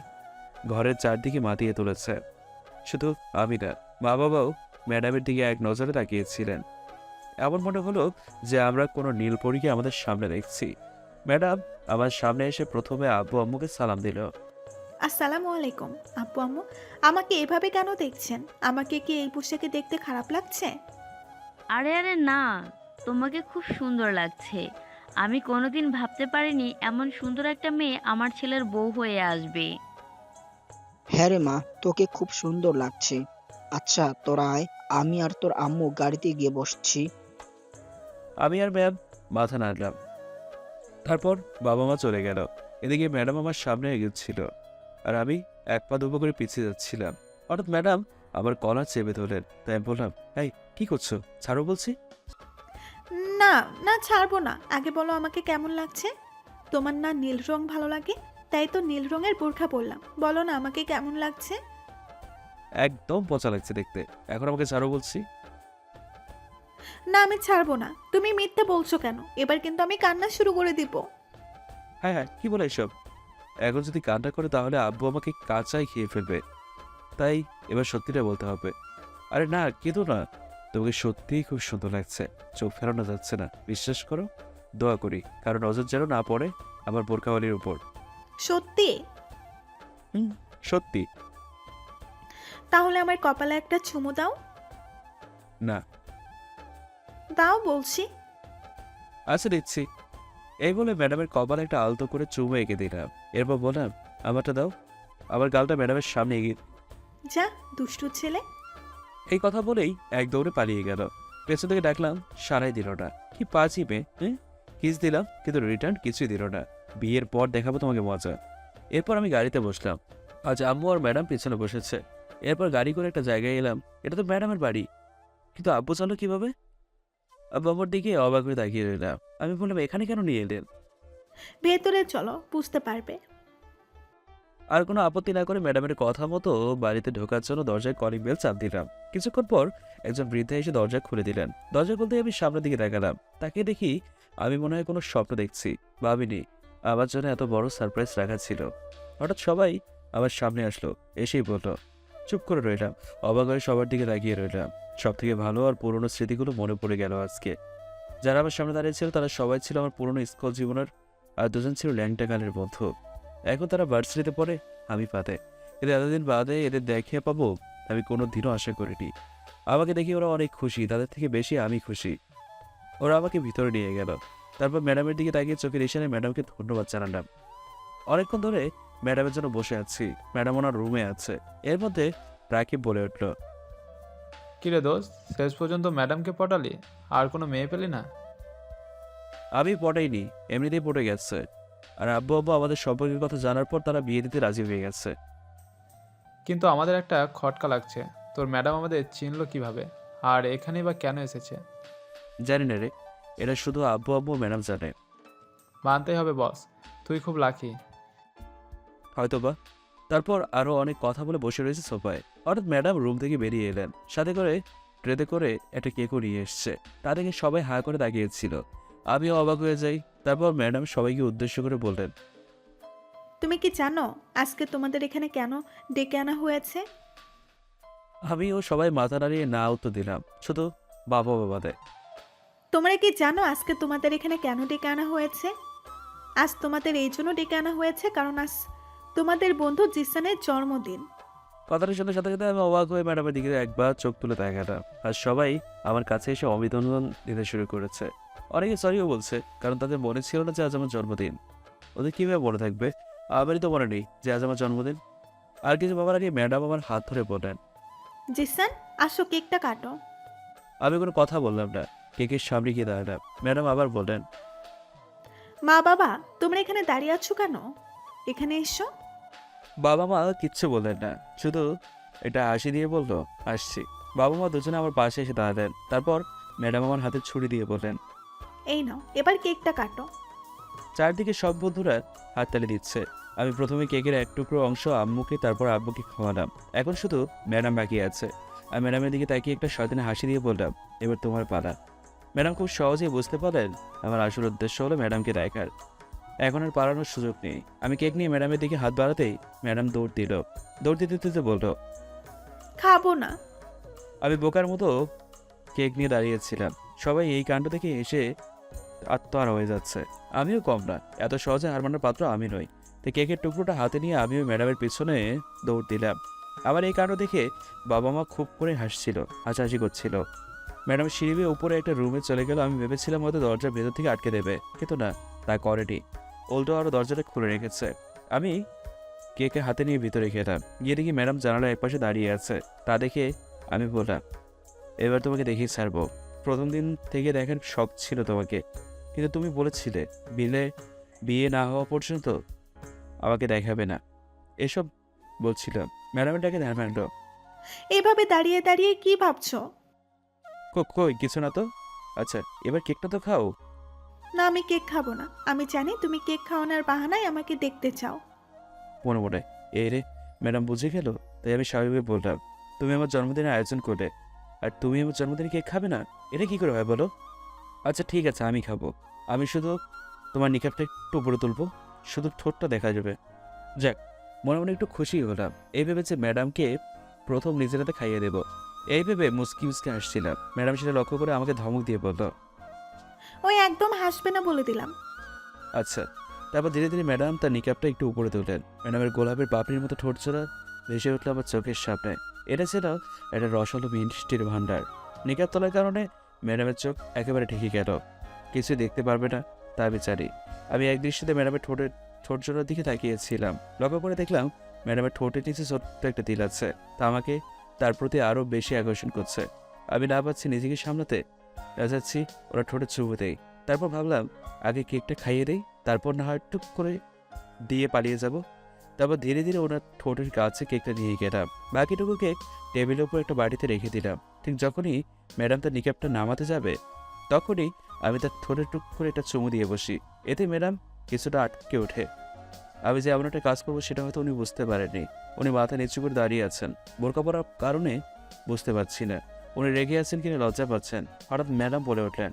ঘরের চারদিকে মাতিয়ে তুলেছে। শুধু আমি না, মা বাবাও ম্যাডামের দিকে এক নজরে তাকিয়েছিলেন। এমন মনে হলো যে আমরা কোনো নীলপরীকে আমাদের সামনে দেখছি। ম্যাডাম আমার সামনে এসে প্রথমে আব্বু আম্মুকে সালাম দিল। আসসালামু আলাইকুম। আপু আম্মু, আমাকে এভাবে কেন দেখছেন? আমাকে কি এই পোশাকে দেখতে খারাপ লাগছে? আরে আরে না, তোমাকে খুব সুন্দর লাগছে। আমি কোনোদিন ভাবতে পারিনি এমন সুন্দর একটা মেয়ে আমার ছেলের বউ হয়ে আসবে। হ্যাঁ রে মা, তোকে খুব সুন্দর লাগছে। আচ্ছা তোরা আয়, আমি আর তোর আম্মু গাড়িতে গিয়ে বসছি। আমি আর ম্যাম মাথা নাড়লাম। তারপর বাবা মা চলে গেল। এদিকে ম্যাডাম আমার সামনে এগোচ্ছিল আর আমি এক পা দুপা করে পিছিয়ে যাচ্ছিলাম। হঠাৎ ম্যাডাম আমার কলার চেপে ধরলেন। তাই আমি বললাম, এই কি করছো, ছাড়ো বলছি। না না, ছাড়বো না। আগে বলো আমাকে কেমন লাগছে। তোমার না নীল রং ভালো লাগে, তাই তো নীল রঙের বোরখা পরলাম। বলো না আমাকে কেমন লাগছে। একদম পচা লাগছে দেখতে, এখন আমাকে ছাড়ো বলছি। না, আমি ছাড়বো না। তুমি মিথ্যে বলছো কেন? এবার কিন্তু আমি কান্না শুরু করে দিব। হ্যাঁ হ্যাঁ, কি বলে এসব? এখন যদি কান্না করে তাহলে আব্বু আমাকে কাঁচাই খেয়ে ফেলবে। তাই এবার সত্যিটা বলতে হবে। আরে না, কিন্তু না, তোমাকে সত্যিই খুব সুন্দর লাগছে, চোখ ফেরানো যাচ্ছে না, বিশ্বাস করো। দোয়া করি কারণ নজর যেন না পড়ে আমার বোরখাওয়ালির উপর। সত্যি? হুম, সত্যি। তাহলে আমার কপালে একটা চুমু দাও। না। দাও বলছি। আচ্ছা দিচ্ছি। এই বলে ম্যাডামের কপালে একটা আলতো করে চুমু এঁকে দিলাম। এরপর বললাম, আমারটা দাও। আমার গালটা ম্যাডামের সামনে এগিয়ে। যা দুষ্টু ছেলে। এই কথা বলেই এক দৌড়ে পালিয়ে গেল। পেছন থেকে ডাকলাম, সারাই দিল না। কি পাঁচই পে, হ্যাঁ? কিস দিলাম কিন্তু রিটার্ন কিছুই দিল না। বিয়ের পর দেখাবো তোমাকে মজা। এরপর আমি গাড়িতে বসলাম। আজ আম্মু আর ম্যাডাম পিছনে বসেছে। এরপর গাড়ি করে একটা জায়গায় এলাম। এটা তো ম্যাডামের বাড়ি, কিন্তু আব্বু জানলো কিভাবে? আব্বু আমার দিকে অবাক হয়ে তাকিয়ে রইলাম। আমি বললাম, এখানে কেন নিয়ে এলেন? ভেতরে চলো, বুঝতে পারবে। আর কোনো আপত্তি না করে ম্যাডামের কথা মতো বাড়িতে ঢোকার জন্য দরজায় কলিং বেল চাপ দিলাম। কিছুক্ষণ পর একজন বৃদ্ধা এসে দরজা খুলে দিলেন। দরজা খুলতে আমি সামনের দিকে তাকালাম। তাকে দেখি আমি মনে হয় কোনো স্বপ্ন দেখছি। ভাবিনি আমার জন্য এত বড় সারপ্রাইজ রাখা ছিল। হঠাৎ সবাই আমার সামনে আসলো, এসেই বলল। চুপ করে রইলাম, অবাক হয়ে সবার দিকে তাকিয়ে রইলাম। সব থেকে ভালো আর পুরনো স্মৃতিগুলো মনে পড়ে গেল আজকে। যারা আমার সামনে দাঁড়িয়ে ছিল তারা সবাই ছিল আমার পুরনো স্কুল জীবনের, আর দুজন ছিল ল্যাংটা গানের বন্ধু। এখন তারা ভার্সিটিতে পড়ে, আমি পাতে। কিন্তু এতদিন বাদে এদের দেখে পাবো আমি কোনো দিনও আশা করিনি। আমাকে দেখে ওরা অনেক খুশি, তাদের থেকে বেশি আমি খুশি। ওরা আমাকে ভিতরে নিয়ে গেল। তারপর ম্যাডামের দিকে তাকিয়ে চোখের ইশারায় ম্যাডামকে ধন্যবাদ জানালাম। অনেকক্ষণ ধরে ম্যাডামের জন্য বসে আছি। ম্যাডাম ওনার রুমে আছে। এর মধ্যে রাকিব বলে উঠল, কিরে দোস্ত, শেষ পর্যন্ত ম্যাডামকে পটালি? আর কোনো মেয়ে পেলি না? আমি পটাইনি, এমনিতেই পড়ে গেছে। আর আব্বু আব্বু আমাদের সম্পর্কের কথা জানার পর তারা বিয়ে দিতে রাজি হয়ে গেছে। কিন্তু আমাদের একটা খটকা লাগছে, তোর ম্যাডাম আমাদের চিনলো কিভাবে? আর এখানেই বা কেন এসেছে? জানি না রে, এটা শুধু আব্বু আব্বু ম্যাডাম জানে। মানতেই হবে বস, তুই খুব লাকি। হয়তোবা। তারপর আরো অনেক কথা বলে বসে রয়েছে সোফায়। হঠাৎ ম্যাডাম রুম থেকে বেরিয়ে এলেন, সাথে করে ট্রেতে করে একটা কেকও নিয়ে এসছে। তা দেখে সবাই হাঁ করে তাকিয়েছিল। আমিও অবাক হয়ে যাই। তারপর ম্যাডাম সবাইকে উদ্দেশ্য করে বললেন, তুমি কি জানো আজকে তোমাদের এখানে কেন ডেকে আনা হয়েছে? আমিও সবাই মাথা নাড়িয়ে না উত্তর দিলাম, শুধু বাবা বাবা দেয়। তোমরা কি জানো আজকে তোমাদের এখানে কেন ডেকে আনা হয়েছে? আজ তোমাদের এই জন্য ডেকে আনা হয়েছে কারণ আজ তোমাদের বন্ধু জিসানের জন্মদিন। কথাটার সাথে সাথে সাথে আমি অবাক হয়ে ম্যাডামের দিকে একবার চোখ তুলে তাকালাম। আর সবাই আমার কাছে এসে অভিনন্দন দিতে শুরু করেছে। অনেকে সরিও বলছে, কারণ তাদের মনে ছিল না যে আজ আমার জন্মদিন। ওদের কীভাবে মনে থাকবে? আমারই তো মনে নেই যে আজ আমার জন্মদিন। আর কিছু বাবার আগে ম্যাডাম আমার হাত ধরে বললেন। জিসান, আসো কেকটা কাটো। আমি কোনো কথা বললাম না, কেকের সামনে গিয়ে দাঁড়ালাম। ম্যাডাম আবার বললেন, মা বাবা, তোমরা এখানে দাঁড়িয়ে আছো কেন? এখানে এসো। বাবা মা কিচ্ছু বললেন না, শুধু এটা হাসি দিয়ে বললো, আসছি। বাবা মা দুজনে আমার পাশে এসে দাঁড়ালেন। তারপর ম্যাডাম আমার হাতে ছুরি দিয়ে বললেন, এই নাও, এবার কেকটা কাটো। চারদিকে সব বন্ধুরা হাততালি দিচ্ছে। আমি প্রথমে কেকের এক টুকরো অংশ আম্মুকে, তারপর আব্বুকে খাওয়ালাম। এখন শুধু ম্যাডাম বাকি আছে। আমি ম্যাডামের দিকে তাকিয়ে একটা শয়তানে হাসি দিয়ে বললাম, এবার তোমার পালা। ম্যাডাম খুব সহজেই বুঝতে পারলেন আমার আসল উদ্দেশ্য হলো ম্যাডামকে দেখার। এখন আর পালানোর সুযোগ নেই। আমি কেক নিয়ে ম্যাডামের দিকে হাত বাড়াতেই ম্যাডাম দৌড় দিল। দৌড় দিতে দিতে বলল, খাবো না। আমি বোকার মতো কেক নিয়ে দাঁড়িয়েছিলাম। সবাই এই কাণ্ড দেখে এসে আত্মহারা হয়ে যাচ্ছে। আমিও কম না, এত সহজে হার মানার পাত্র আমি নই। তো কেকের টুকরোটা হাতে নিয়ে আমিও ম্যাডামের পিছনে দৌড় দিলাম। আবার এই কাণ্ড দেখে বাবা মা খুব করে হাসছিল, হাসাহাসি করছিল। ম্যাডাম সিঁড়ি বেয়ে উপরে একটা রুমে চলে গেল। আমি ভেবেছিলাম হয়তো দরজার ভেতর থেকে আটকে দেবে, কিন্তু না, তা করেনি। উল্টো আরও দরজাটা খুলে রেখেছে। আমি কেকে হাতে নিয়ে ভিতরে গেলাম। গিয়ে দেখি ম্যাডাম জানালার একপাশে দাঁড়িয়ে আছে। তা দেখে আমি বললাম, এবার তোমাকে দেখেই ছাড়বো। প্রথম দিন থেকে দেখার শখ ছিল তোমাকে, কিন্তু তুমি বলেছিলে বিয়ে না হওয়া পর্যন্ত আমাকে দেখাবে না। এসব বলছিলাম। ম্যাডামের ডাকে ধ্যান ম্যান্ড। এভাবে দাঁড়িয়ে দাঁড়িয়ে কি ভাবছো? কই কিছু না তো। আচ্ছা, এবার কেকটা তো খাও। না, আমি কেক খাবো না। আমি জানি তুমি কেক খাওয়ানোর বাহানায় আমাকে দেখতে চাও। মনে এই রে, ম্যাডাম বুঝে গেল। তাই আমি স্বাভাবিক বললাম, তুমি আমার জন্মদিনের আয়োজন করলে, আর তুমি আমার জন্মদিনে কেক খাবে না? এটা কি করে হয় বলো? আচ্ছা ঠিক আছে, আমি খাবো। আমি শুধু তোমার নিকাবটা একটু উপরে তুলবো, শুধু ঠোঁটটা দেখা যাবে। যাক, মনে একটু খুশি হলাম। এই ভেবে যে ম্যাডামকে প্রথম নিজের হাতে খাইয়ে দেবো, এই ভেবে মুসকি হাসছিলাম। ম্যাডাম সেটা লক্ষ্য করে আমাকে ধমক দিয়ে বলল, ওই একদম হাসবে না বলে দিলাম। আচ্ছা। তারপর ধীরে ধীরে ম্যাডাম তার নিকাবটা একটু উপরে তুললেন। ম্যাডামের গোলাপের পাপড়ির মতো ঠোঁট চোরা ভেসে উঠলো আমার চোখের সামনে। এটা ছিল একটা রসালো মিষ্টির ভাণ্ডার। নিকাব তোলার কারণে ম্যাডামের চোখ একেবারে ঢেকে গেল, কিছু দেখতে পারবে না তা বিচারি। আমি এক দৃষ্টিতে ম্যাডামের ঠোঁট চোরার দিকে তাকিয়েছিলাম। লক্ষ্য করে দেখলাম ম্যাডামের ঠোঁটের নিচে ছোট্ট একটা তিল আছে। তা আমাকে তার প্রতি আরও বেশি আকর্ষণ করছে। আমি না পাচ্ছি নিজেকে সামলাতে, যাচ্ছি ওরা ঠোঁটে চুমু দেই। তারপর ভাবলাম আগে কেকটা খাইয়ে দেই, তারপর না হয় টুক করে দিয়ে পালিয়ে যাব। তারপর ধীরে ধীরে ওনার ঠোঁটের কাছে কেকটা নিয়ে গেলাম। বাকিটুকু কেক টেবিলের উপর একটা বাড়িতে রেখে দিলাম। ঠিক যখনই ম্যাডাম তার নিকাবটা নামাতে যাবে, তখনই আমি তার ঠোঁটে টুক করে একটা চুমু দিয়ে বসি। এতে ম্যাডাম কিছুটা আটকে ওঠে। আমি যে এমন একটা কাজ করবো সেটা হয়তো উনি বুঝতে পারেননি। উনি মাথা নিচু করে দাঁড়িয়ে আছেন, বোরকা পরার কারণে বুঝতে পারছি না উনি রেগে আছেন কিনা লজ্জা পাচ্ছেন। হঠাৎ ম্যাডাম বলে উঠলেন,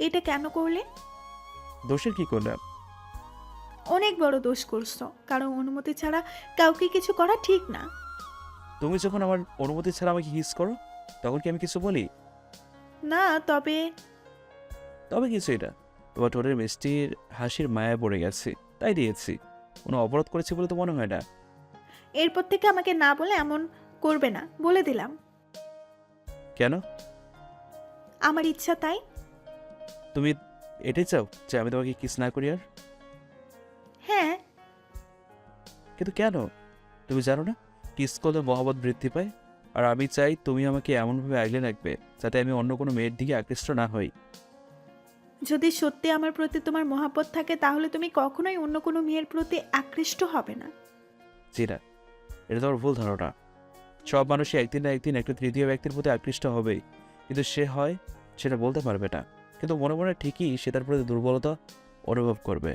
এটা কেন করলে? দোষের কি করলাম? অনেক বড় দোষ করছো, কারণ অনুমতি ছাড়া কাউকে কিছু করা ঠিক না। তুমি যখন আমার অনুমতি ছাড়া আমাকে কিস করো, তখন কি আমি কিছু বলি? না, তবে তবে কিছু এটা তোমার ঠোঁটের মিষ্টির হাসির মায়া পড়ে গেছে, তাই দিয়েছি। কোনো অপরাধ করেছি বলে তো মনে হয় না। এরপর থেকে আমাকে না বলে এমন করবে না, বলে দিলাম। কেন? আমার ইচ্ছা তাই। তুমি এটাই চাও যে আমি তোমাকে কিস না করি আর? হ্যাঁ। কিন্তু কেন? তুমি জানো না কিস করলে মহব্বত বৃদ্ধি পায়? আর আমি চাই তুমি আমাকে এমনভাবে আগলে রাখবে যাতে আমি অন্য কোনো মেয়ের দিকে আকৃষ্ট না হই। যদি সত্যি আমার প্রতি তোমার মহাব্বত থাকে, তাহলে তুমি কখনোই অন্য কোনো মেয়ের প্রতি আকৃষ্ট হবে না। জি না, এটা তোমার ভুল ধারণা। সব মানুষই একদিন না একদিন একটা তৃতীয় ব্যক্তির প্রতি আকৃষ্ট হবেই, কিন্তু সে হয় সেটা বলতে পারবে না। কিন্তু মনে ঠিকই সে তার প্রতি দুর্বলতা অনুভব করবে,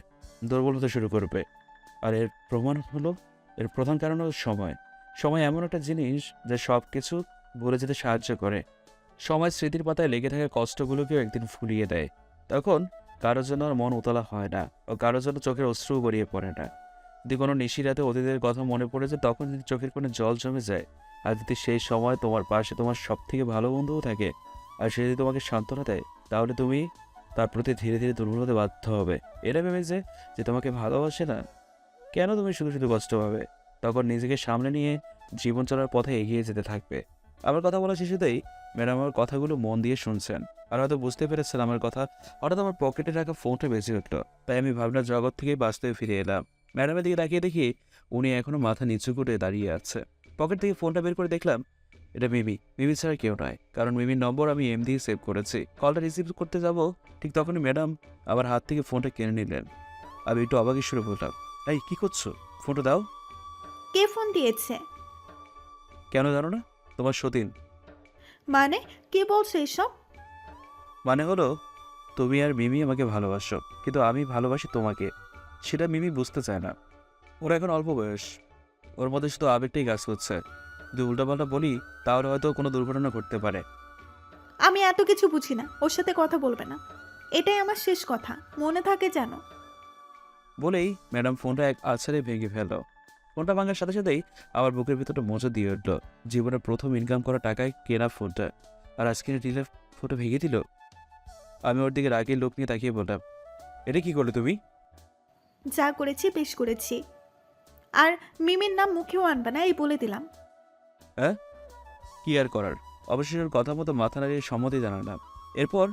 দুর্বলতা শুরু করবে। আর এর প্রমাণ হলো, এর প্রধান কারণ হলো সময়। সময় এমন একটা জিনিস যা সব কিছু ভুলে যেতে সাহায্য করে। সময় স্মৃতির পাতায় লেগে থাকা কষ্টগুলোকেও একদিন ফুলিয়ে দেয়। তখন কারোর জন্য আর মন উতলা হয় না, ও কারোর জন্য চোখের অশ্রুও গড়িয়ে পড়ে না। যদি কোনো নিশিরাতে অতীতের কথা মনে পড়ে যায়, তখন যদি চোখের কোনো জল জমে যায়, আর যদি সেই সময় তোমার পাশে তোমার সব থেকে ভালো বন্ধুও থাকে, আর সে যদি তোমাকে সান্ত্বনা দেয়, তাহলে তুমি তার প্রতি ধীরে ধীরে দুর্বল হতে বাধ্য হবে। এটা ভেবে যে তোমাকে ভালোবাসে না, কেন তুমি শুধু শুধু কষ্ট পাবে? তখন নিজেকে সামনে নিয়ে জীবন চলার পথে এগিয়ে যেতে থাকবে। আমার কথা বলা শিশুতেই ম্যাডাম আমার কথাগুলো মন দিয়ে শুনছেন, আর হয়তো বুঝতে পেরেছেন আমার কথা। হঠাৎ আমার পকেটে রাখা ফোনটা বেজে উঠলো, তাই আমি ভাবনার জগৎ থেকে বাস্তবে ফিরে এলাম। ম্যাডামের দিকে তাকিয়ে দেখি উনি এখনো মাথা নিচু করে দাঁড়িয়ে আছে। পকেট থেকে ফোনটা বের করে দেখলাম এটা মিমি ছাড়া কেউ নয়, কারণ মিমির নম্বর আমি দিয়ে সেভ করেছি। কলটা রিসিভ করতে যাব, ঠিক তখনই ম্যাডাম আমার হাত থেকে ফোনটা কিনে নিলেন। আমি একটু অবাকই শুরু বললাম, এই কি করছো? ফোনটা দাও। কে ফোন দিয়েছে? কেন জানো না? তোমার সতীন। মানে কে বলছো এসব? মানে হলো তুমি আর মিমি আমাকে ভালোবাসো, কিন্তু আমি ভালোবাসি তোমাকে। সেটা মিমি বুঝতে চায় না। ওর এখন অল্প বয়স, ওর মধ্যে শুধু আবেগটাই কাজ করছে। যদি উল্টাপাল্টা বলি তাহলে হয়তো কোনো দুর্ঘটনা ঘটতে পারে। আমি এত কিছু বুঝি না, ওর সাথে কথা বলবে না। এটাই আমার শেষ কথা, মনে থাকে যেন। বলেই ম্যাডাম ফোনটা এক আছাড়ে ভেঙে ফেলল। ফোনটা ভাঙার সাথে সাথেই আমার বুকের ভিতরটা মজা দিয়ে উঠল। জীবনের প্রথম ইনকাম করা টাকায় কেনা ফোনটা, আর আজকে ডিলে ফোনটা ভেঙে দিল। আমি ওর দিকে রাগের লোক নিয়ে তাকিয়ে বললাম, এটা কি করলে তুমি? যা করেছি বেশ করেছি, আর মিমির নাম মুখেও আনবে না, এই বলে দিলাম। হ্যাঁ, কি আর করার। অবশেষে ওর কথা মতো মাথা নাড়িয়ে সম্মতি জানালাম। এরপর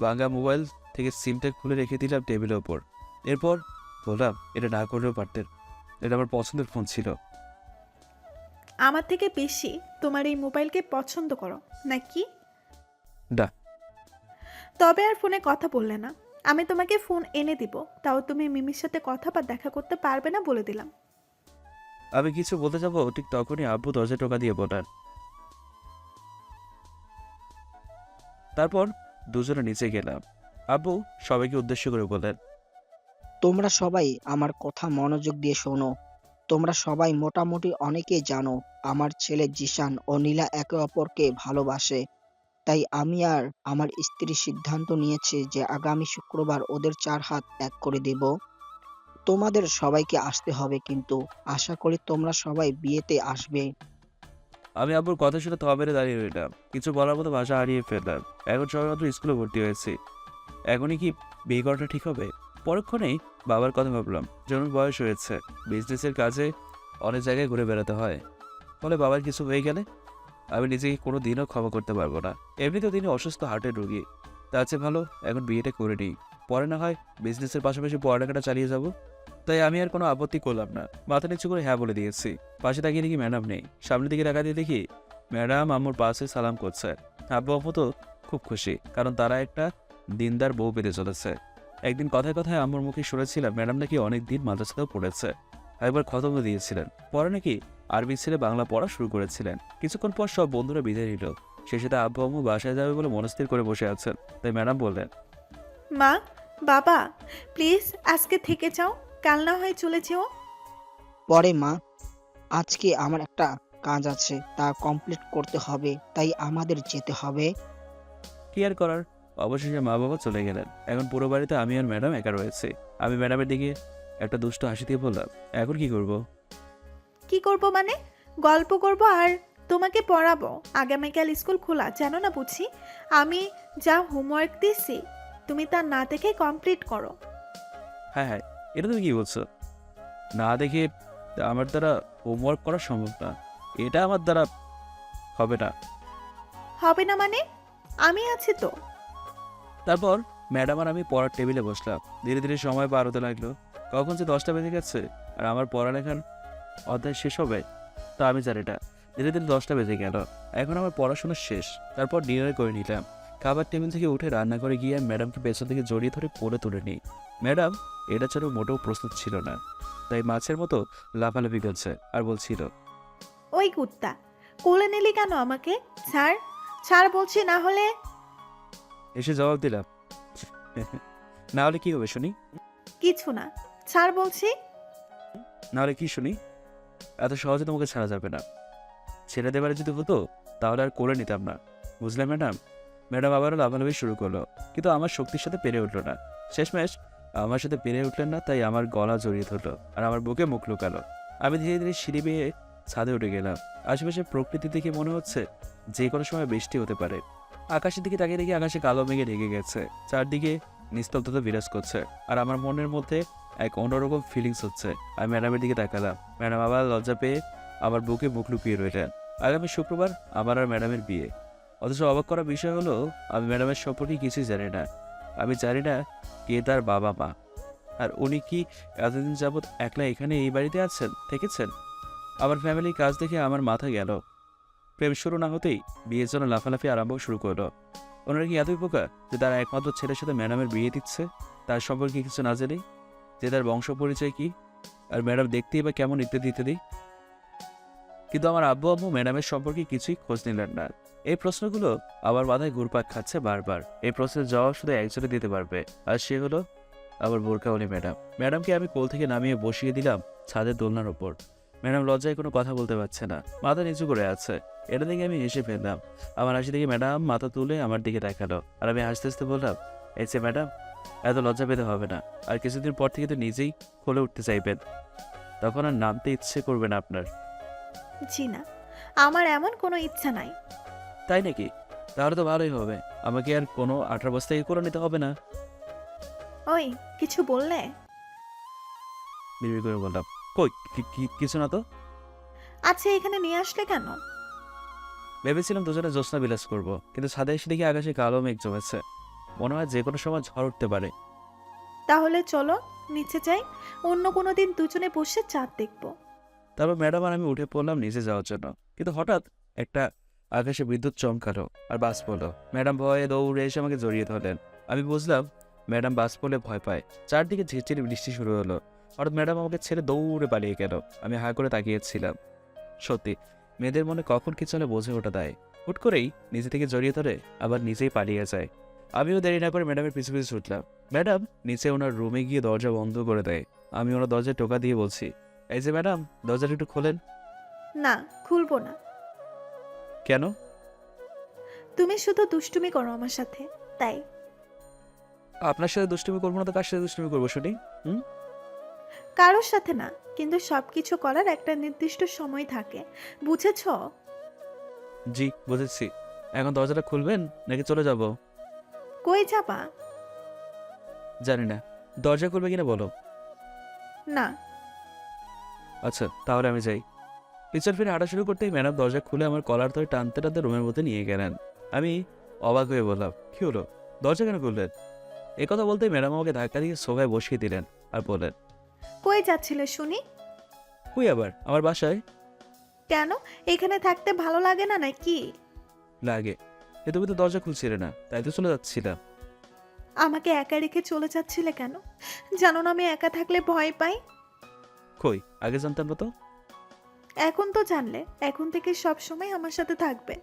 ভাঙা মোবাইল থেকে সিমটা খুলে রেখে দিলাম টেবিলের ওপর। এরপর বললাম, এটা না করলেও পারতেন, এটা আমার পছন্দের ফোন ছিল। আমার থেকে বেশি তোমার এই মোবাইলকে পছন্দ করো নাকি? ডা। তবে আর ফোনে কথা বললে না। আমি তোমাকে ফোন এনে দিব, তাও তুমি মিমির সাথে কথা বা দেখা করতে পারবে না বলে দিলাম। আমি কিছু বলতে যাবো ঠিক তখনই আব্বু দরজা টোকা দিয়ে বলেন। তারপর দুজনে নিচে গেলাম। আব্বু সবাইকে উদ্দেশ্য করে বলেন, তোমরা সবাই আমার কথা মনোযোগ দিয়ে শোনো। তোমরা সবাই মোটামুটি অনেকেই জানো আমার ছেলে জিশান ও নীলা একে অপরকে ভালোবাসে। তাই আমি আর আমার স্ত্রী সিদ্ধান্ত নিয়েছি যে আগামী শুক্রবার ওদের 4 হাত এক করে দেব। তোমাদের সবাইকে আসতে হবে, কিন্তু আশা করি তোমরা সবাই বিয়েতে আসবে। আমি আব্বুর কথা শুনে থ মেরে দাঁড়িয়ে রইলাম। কিছু বলার মতো ভাষা হারিয়ে ফেললাম। এখন সবেমাত্র স্কুলে ভর্তি হয়েছি, এখনই কি বিয়ে করাটা ঠিক হবে? পরক্ষণেই বাবার কথা ভাবলাম। যেমন বয়স হয়েছে, বিজনেসের কাজে অনেক জায়গায় ঘুরে বেড়াতে হয়, ফলে বাবার কিছু হয়ে গেলে আমি নিজেকে কোনো দিনও ক্ষমা করতে পারবো না। এমনিতেও তিনি অসুস্থ হার্টের রোগী, তার চেয়ে ভালো এখন বিয়েটা করে নিই। পরে না হয় বিজনেসের পাশাপাশি পড়ালেখাটা চালিয়ে যাব। তাই আমি আর কোনো আপত্তি করলাম না, মাথা নিচু করে হ্যাঁ বলে দিয়েছি। পাশে তাকিয়ে দেখি ম্যাডাম নেই। সামনের দিকে তাকাতে দেখি ম্যাডাম আম্মুর পাশে সালাম করছে। আব্বু আম্মু তো খুব খুশি, কারণ তারা একটা দিনদার বউ পেতে চলেছে। একদিন কথায় কথায় আম্মুর মুখে শুনেছিলাম ম্যাডাম নাকি অনেক দিন মাদ্রাসাতেও পড়েছে, একবার খতমও দিয়েছিলেন। পরে নাকি আরবি ছেড়ে বাংলা পড়া শুরু করেছিলেন। কিছুক্ষণ পর সব বন্ধুরা বিদায় নিল। শেষেতে আব্বু আম্মু বাসায় যাবে বলে মনস্থির করে বসে আছেন। তাই ম্যাডাম বললেন, মা, বাবা, প্লিজ আজকে থেকে যাও, কাল না হয় চলে যেও। পরে মা, আজকে আমার একটা কাজ আছে, তা কমপ্লিট করতে হবে, তাই আমাদের যেতে হবে। কি আর করার। অবশেষে মা বাবা চলে গেলেন। এখন পুরো বাড়িতে আমি আর ম্যাডাম একা রয়েছে। আমি ম্যাডামের দিকে একটা দুষ্ট হাসি দিয়ে বললাম, এখন কি করব? কি করব মানে? গল্প করব আর তোমাকে পড়াবো। আগামীকাল স্কুল খোলা, জানো না বুঝি? আমি যা হোমওয়ার্ক দিছি তুমি তা না দেখে কমপ্লিট করো। হ্যাঁ হ্যাঁ, এটা তুমি কি বলছো? না দেখে আমার দ্বারা হোমওয়ার্ক করা সম্ভব না, এটা আমার দ্বারা হবে না। হবে না মানে? আমি আছি তো। তারপর ম্যাডাম আর আমি পড়ার টেবিলে বসলাম। ধীরে ধীরে সময় পার হতে লাগলো। কখন যে 10টা বেজে গেছে আর আমার পড়ালেখার অধ্যায় শেষ হবে তা আমি জানি না। ধীরে ধীরে 10টা বেজে গেল। এখন আমার পড়াশোনা শেষ। তারপর ডিনার করে নিলাম। খাবার টেবিল থেকে উঠে রান্না করে গিয়ে ম্যাডামকে পেছন থেকে জড়িয়ে ধরে পড়ে তুলে নিই। ম্যাডাম এটা ছাড়া মোটেও প্রস্তুত ছিল না, তাই মাছের মতো লাফালাফি করছে আর বলছিল, ওই কুত্তা, কোলে নিলি কেন আমাকে? ছাড়, ছাড় বলছি, না হলে। এসে জবাব দিলাম, না হলে কি হবে শুনি? কিছু না, ছাড় বলছি। না হলে কি শুনি? এত সহজে তোমাকে ছাড়া যাবে না। ছেড়ে দেবারে যদি হতো তাহলে আর করে নিতাম না, বুঝলে ম্যাডাম? ম্যাডাম আবারও লাফালাফি শুরু করলো, কিন্তু আমার শক্তির সাথে পেরে উঠলো না। শেষমেশ আমার সাথে পেরে উঠলেন না, তাই আমার গলা জড়িয়ে ধরলো আর আমার বুকে মুখ লুকালো। আমি ধীরে ধীরে সিঁড়ি বেয়ে ছাদে উঠে গেলাম। আশেপাশে প্রকৃতি দেখে মনে হচ্ছে যে কোনো সময় বৃষ্টি হতে পারে। আকাশের দিকে তাকিয়ে দেখি আকাশে কালো মেঘে ঢেকে গেছে, চারদিকে নিস্তব্ধতা বিরাজ করছে আর আমার মনের মধ্যে এক অন্যরকম ফিলিংস হচ্ছে। আমি ম্যাডামের দিকে তাকালাম। ম্যাডাম আবার লজ্জা পেয়ে আমার বুকে মুখ লুকিয়ে রইলেন। আগামী শুক্রবার আমার আর ম্যাডামের বিয়ে। অথচ অবাক করার বিষয় হলো আমি ম্যাডামের সম্পর্কে কিছুই জানি না। আমি জানি না কে তার বাবা মা, আর উনি কি এতদিন যাবৎ একলা এখানে এই বাড়িতে আছেন, থেকেছেন। আমার ফ্যামিলির কাজ দেখে আমার মাথা গেল। প্রেম শুরু না হতেই বিয়ের জন্য লাফালাফি আরম্ভ শুরু করলো। ওনারা কি এতই বোকা যে তার একমাত্র ছেলের সাথে ম্যাডামের বিয়ে দিচ্ছে, তার সম্পর্কে কিছু না জেনেই, যে তার বংশ পরিচয় কি আর ম্যাডাম দেখতেই বা কেমন ইত্যাদি ইত্যাদি। কিন্তু আমার আব্বু আম্মু ম্যাডামের সম্পর্কে কিছুই খোঁজ নিলেন না। এই প্রশ্নগুলো আমার মাথায় ঘুরপাক খাচ্ছে বারবার। এই প্রশ্নের জবাব শুধু একজনে দিতে পারবে, আর সে হলো আমার বোরকাওয়ালি ম্যাডাম। ম্যাডামকে আমি কোল থেকে নামিয়ে বসিয়ে দিলাম ছাদের দোলনার ওপর। ম্যাডাম লজ্জায় কোনো কথা বলতে পারছে না, মাথা নিচু করে আছে। এটা দেখে আমি হেসে ফেললাম। আমার হাসি দেখে ম্যাডাম মাথা তুলে আমার দিকে দেখালো, আর আমি হাসতে হাসতে বললাম, এই যে ম্যাডাম, এত লজ্জা পেতে হবে না। আর কিছুদিন পর থেকে তো নিজেই কোলে উঠতে চাইবেন, তখন আর নামতে ইচ্ছে করবে না আপনার। জি না, আমার এমন কোনো ইচ্ছা নাই। তাই নাকি? তাহলে তো ভালোই হবে। আমাকে আর কোনো 18 বস্তায় করে নিতে হবে না। ওই, কিছু বললে? বিড়বিড় করে বললাম, কই কিছু না তো। আচ্ছা, এখানে নিয়ে আসলে কেন? ভেবেছিলাম দুজনে জ্যোৎস্না বিলাস করব, কিন্তু ছাদে এসে দেখি আকাশে কালো মেঘ জমেছে। মনে হয় যে কোনো সময় ঝড় উঠতে পারে। তাহলে চলো নিচে যাই, অন্য কোনো দিন দুজনে বসে চাঁদ দেখবো। তারপর ম্যাডাম আর আমি উঠে পড়লাম নিচে যাওয়ার জন্য, কিন্তু হঠাৎ একটা আকাশে বিদ্যুৎ চমকালো আর বাস পড়লো। ম্যাডাম ভয়ে দৌড়ে এসে আমাকে জড়িয়ে ধরলেন। আমি বুঝলাম ম্যাডাম বাস পড়লে ভয় পায়। চারদিকে ঝিরঝিরি বৃষ্টি শুরু হলো। হঠাৎ ম্যাডাম আমাকে ছেড়ে দৌড়ে পালিয়ে গেল। আমি হা করে তাকিয়েছিলাম। সত্যি মেয়েদের মনে কখন কি চলে বোঝে ওটা দেয়। হুট করেই নিজে থেকে জড়িয়ে ধরে আবার নিজেই পালিয়ে যায়। আমিও দেরি না করে ম্যাডামের পিছু পিছু ছুটলাম। ম্যাডাম নিচে ওনার রুমে গিয়ে দরজা বন্ধ করে দেয়। আমি ওনার দরজায় টোকা দিয়ে বলছি, এই যে ম্যাডাম, দরজাটা একটু খোলেন। না, খুলবো না। কেন? তুমি শুধু দুষ্টুমি করো আমার সাথে, তাই। আপনার সাথে দুষ্টুমি করবো না তো কার সাথে দুষ্টুমি করবো শুনি? কারোর সাথে না, কিন্তু সবকিছু করার একটা নির্দিষ্ট সময় থাকে, বুঝেছো? জি বুঝেছি। এখন দরজাটা খুলবেন নাকি চলে যাব? কই যাবা? জানি না, দরজা খুলবে কিনা বলো। না। আচ্ছা তাহলে আমি যাই। পিছন ফিরে হাঁটা শুরু করতেই ম্যাডাম দরজা খুলে আমার কলার ধরে টানতে টানতে রুমের মধ্যে নিয়ে গেলেন। আমি অবাক হয়ে বললাম, কি হলো, দরজা কেন খুললেন? একথা বলতেই ম্যাডাম আমাকে ধাক্কা দিয়ে সোফায় বসিয়ে দিলেন আর বললেন, কই যাচ্ছিলে শুনি? কই আবার? আমার বাসায়। কেন? এখানে থাকতে ভালো লাগে না নাকি? লাগে। এ তুমি তো দরজা খুলছিলে না, তাই তো চলে যাচ্ছিলাম। আমাকে একা রেখে চলে যাচ্ছিলে কেন? জানো না আমি একা থাকলে ভয় পাই। কই, আগে জানতাম না তো। এখন তো জানলে, এখন থেকে সব সময় আমার সাথে থাকবে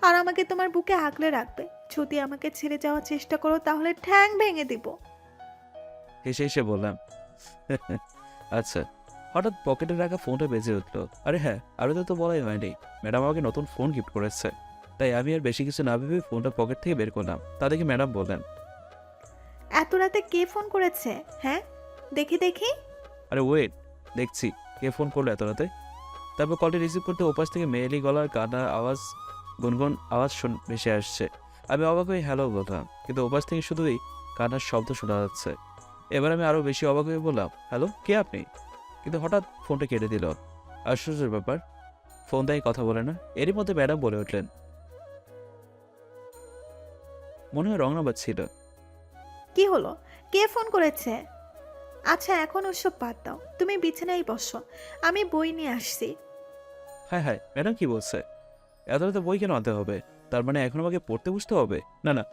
আর আমাকে তোমার বুকে আগলে রাখবে। যদি আমাকে ছেড়ে যাওয়ার চেষ্টা করো তাহলে ঠ্যাং ভেঙে দিব। হেসে হেসে বললাম, আচ্ছা। হঠাৎ পকেটে রাখা ফোনটা বেজে উঠলো। আরে হ্যাঁ, আরও তো বলাই হয়নি, ম্যাডাম আমাকে নতুন ফোন গিফট করেছে। তাই আমি আর বেশি কিছু না ভেবে ফোনটা পকেট থেকে বের করলাম। তা দেখে ম্যাডাম বললেন, এত রাতে কে ফোন করেছে? হ্যাঁ, দেখি দেখি। আরে ওয়েট, দেখছি কে ফোন করলো এত রাতে। তারপর কলটি রিসিভ করতে ওপাশ থেকে মেয়েলি গলার কাটা আওয়াজ, গুনগুন আওয়াজ ভেসে আসছে। আমি অবাক হয়ে হ্যালো বললাম, কিন্তু ওপাশ থেকে শুধুই কান্নার শব্দ শোনা যাচ্ছে। এবার আমি আরও বেশি অবাক হয়ে বললাম, হ্যালো, কে আপনি? কিন্তু হঠাৎ ফোনটা কেটে দিল। আশ্চর্যের ব্যাপার, ফোন দেয় কথা বলে না। এরই মধ্যে ম্যাডাম বলে উঠলেন, মনে হয় রং নাম্বার ছিল। কি হলো? কে ফোন করেছে? আচ্ছা এখন ওসব বাদ দাও, তুমি বিছানায় বসো, আমি বই নিয়ে আসছি। হ্যাঁ হ্যাঁ, ম্যাডাম কি বলছে? এত রাতে বই কেন আনতে হবে? তার মানে এখন আমাকে পড়তে বসতে হবে? না না,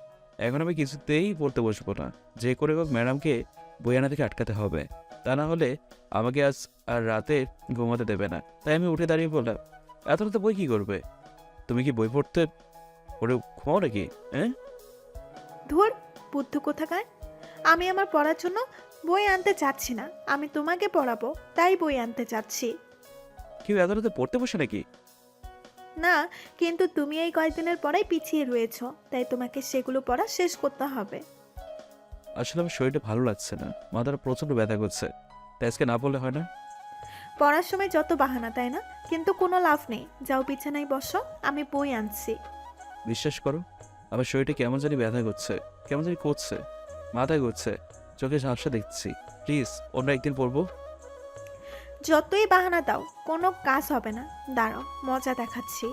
এখন আমি কিছুতেই পড়তে বসবো না। যে করে হোক ম্যাডামকে বই আনা থেকে আটকাতে হবে, তা না হলে আমাকে আজ আর রাতে ঘুমাতে দেবে না। তাই আমি উঠে দাঁড়িয়ে বললাম, এত রাতে বই কি করবে? তুমি কি বই পড়তে পড়ে ঘুমাও নাকি? হ্যাঁ? ধুর, বুদ্ধ কোথাকার। আমি আমার পড়ার জন্য বই আনতে চাচ্ছি না, আমি তোমাকে পড়াবো তাই বই আনতে চাচ্ছি। কেউ এত রাতে পড়তে বসে নাকি? না, কিন্তু তুমি এই কয়েকদিনের পড়াই পিছিয়ে রয়েছো, তাই তোমাকে সেগুলো পড়া শেষ করতে হবে। আসলে আমার শরীরটা ভালো লাগছে না, মাথাটা প্রচণ্ড ব্যথা করছে। তাই আজকে না বললে হয় না? পড়ার সময় যত বাহানা, তাই না? কিন্তু কোনো লাভ নেই, যাও বিছানায় বসো, আমি বই আনছি। বিশ্বাস করো, আমার শরীরটা কেমন জানি ব্যথা করছে, কেমন জানি করছে, মাথায় ঘুরছে, চোখে ঝাপসা দেখছি। প্লিজ অন্য একদিন পড়বো। যতই বাহানা দাও কোনো কাজ হবে না, দাঁড়াও মজা দেখাচ্ছি।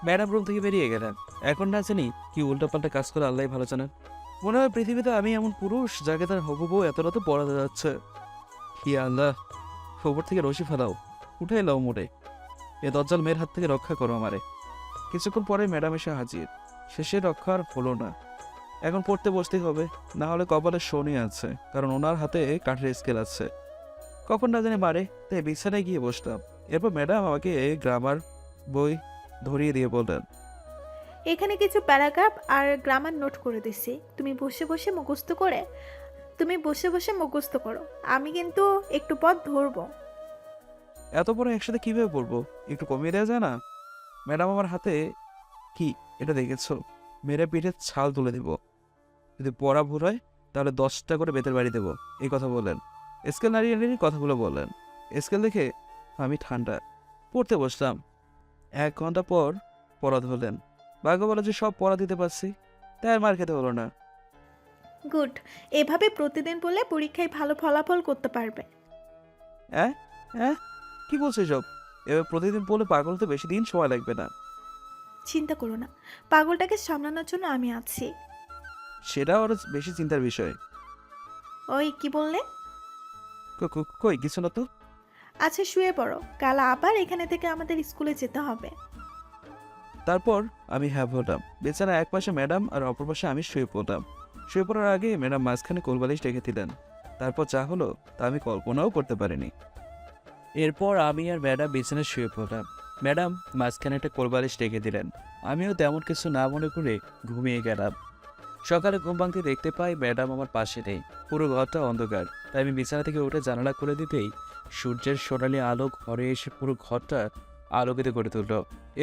ম্যাডাম রুম থেকে বেরিয়ে গেলেন। এখন না জানি কি উল্টোপাল্টা কাজ করে আল্লাহ ভালো জানেন। মনে হয় পৃথিবীতে আমি এমন পুরুষ যাকে তার হবু বউ এত রাতে পড়াতে যাচ্ছে। কি আল্লাহ, খবর থেকে রশি ফেলাও, উঠে এলাও মোড়ে। এ দজ্জাল মেয়ের হাত থেকে রক্ষা করো আমারে। কিছুক্ষণ পরে ম্যাডাম এসে হাজির। শেষে রক্ষা আর হলো না। এখন পড়তে বসতেই হবে, না হলে কপালে শনি আছে, কারণ ওনার হাতে কাঠের স্কেল আছে। কখন না জানি মারে, তাই বিছানায় গিয়ে বসলাম। এরপর ম্যাডাম আমাকে গ্রামার বই ধরিয়ে দিয়ে বললেন, এখানে কিছু প্যারাগ্রাফ আর গ্রামার নোট করে দিছি, তুমি বসে বসে মুখস্থ করো, আমি কিন্তু একটু পর ধরবো। এত বড় একসাথে কিভাবে পড়বো? একটু কমিয়ে দেওয়া যায় না? ম্যাডাম আমার হাতে কি এটা দেখেছো? মেরে পিঠে ছাল তুলে দিব। যদি পড়া ভুল হয় তাহলে 10টা করে বেতের বাড়ি দেবো, এই কথা বললেন। স্কেল নাড়িয়ে নাড়িয়ে কথাগুলো বললেন। স্কেল দেখে আমি ঠান্ডা। পড়তে বসলাম। 1 ঘন্টা পর পড়া ধরলেন। ভাগ্য বলে যে সব পড়া দিতে পারছি, তাই আর মার খেতে হলো না। গুড, এভাবে প্রতিদিন পড়লে পরীক্ষায় ভালো ফলাফল করতে পারবে। হ্যাঁ হ্যাঁ, কি বলছো সব? এবার প্রতিদিন পড়লে পাগল হতে বেশি দিন সময় লাগবে না। চিন্তা করো না, পাগলটাকে সামলানোর জন্য আমি আছি। সেটা আরো বেশি চিন্তার বিষয়। ওই কি বললে? কই কিছু না তো। আচ্ছা শুয়ে পড়ো, কাল আবার এখানে থেকে আমাদের স্কুলে যেতে হবে। তারপর আমি হ্যাঁ বললাম। বেচারা এক পাশে ম্যাডাম আর অপর পাশে আমি শুয়ে পড়লাম। শুয়ে পড়ার আগে ম্যাডাম মাঝখানে কোলবালিশ রেখে দিলেন। তারপর যা হলো তা আমি কল্পনাও করতে পারিনি। এরপর আমি আর ম্যাডাম বিছানায় শুয়ে পড়লাম। ম্যাডাম মাঝখানে একটা কোলবালিশ রেখে দিলেন। আমিও তেমন কিছু না মনে করে ঘুমিয়ে গেলাম। সকালে ঘুম ভাঙতে দেখতে পাই ম্যাডাম আমার পাশে নেই। পুরো ঘরটা অন্ধকার, তাই আমি বিছানা থেকে উঠে জানালা করে দিতেই সূর্যের সোনালি আলো ঘরে এসে পুরো ঘরটা আলোকিত করে তুলল।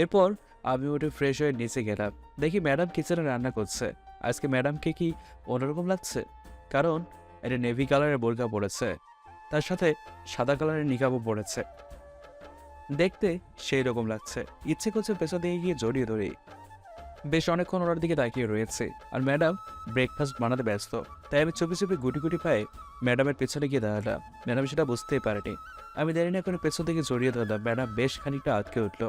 এরপর আমি উঠে ফ্রেশ হয়ে নিচে গেলাম। দেখি ম্যাডাম কিচেনে রান্না করছে। আজকে ম্যাডামকে কি অন্যরকম লাগছে, কারণ এটা নেভি কালারের বোরকা পরেছে, তার সাথে সাদা কালারের নিকাবও পরেছে। দেখতে সেই রকম লাগছে। ইচ্ছে করছে পেছন দিকে গিয়ে জড়িয়ে ধরি। বেশ অনেকক্ষণ ওনার দিকে তাকিয়ে রয়েছে, আর ম্যাডাম ব্রেকফাস্ট বানাতে ব্যস্ত। তাই আমি চুপি চুপি গুটি গুটি পায়ে ম্যাডামের পেছনে গিয়ে দাঁড়ালাম। ম্যাডাম সেটা বুঝতেই পারেনি। আমি দেরি না করে পেছন থেকে জড়িয়ে ধরলাম। ম্যাডাম বেশ খানিকটা আটকে উঠল।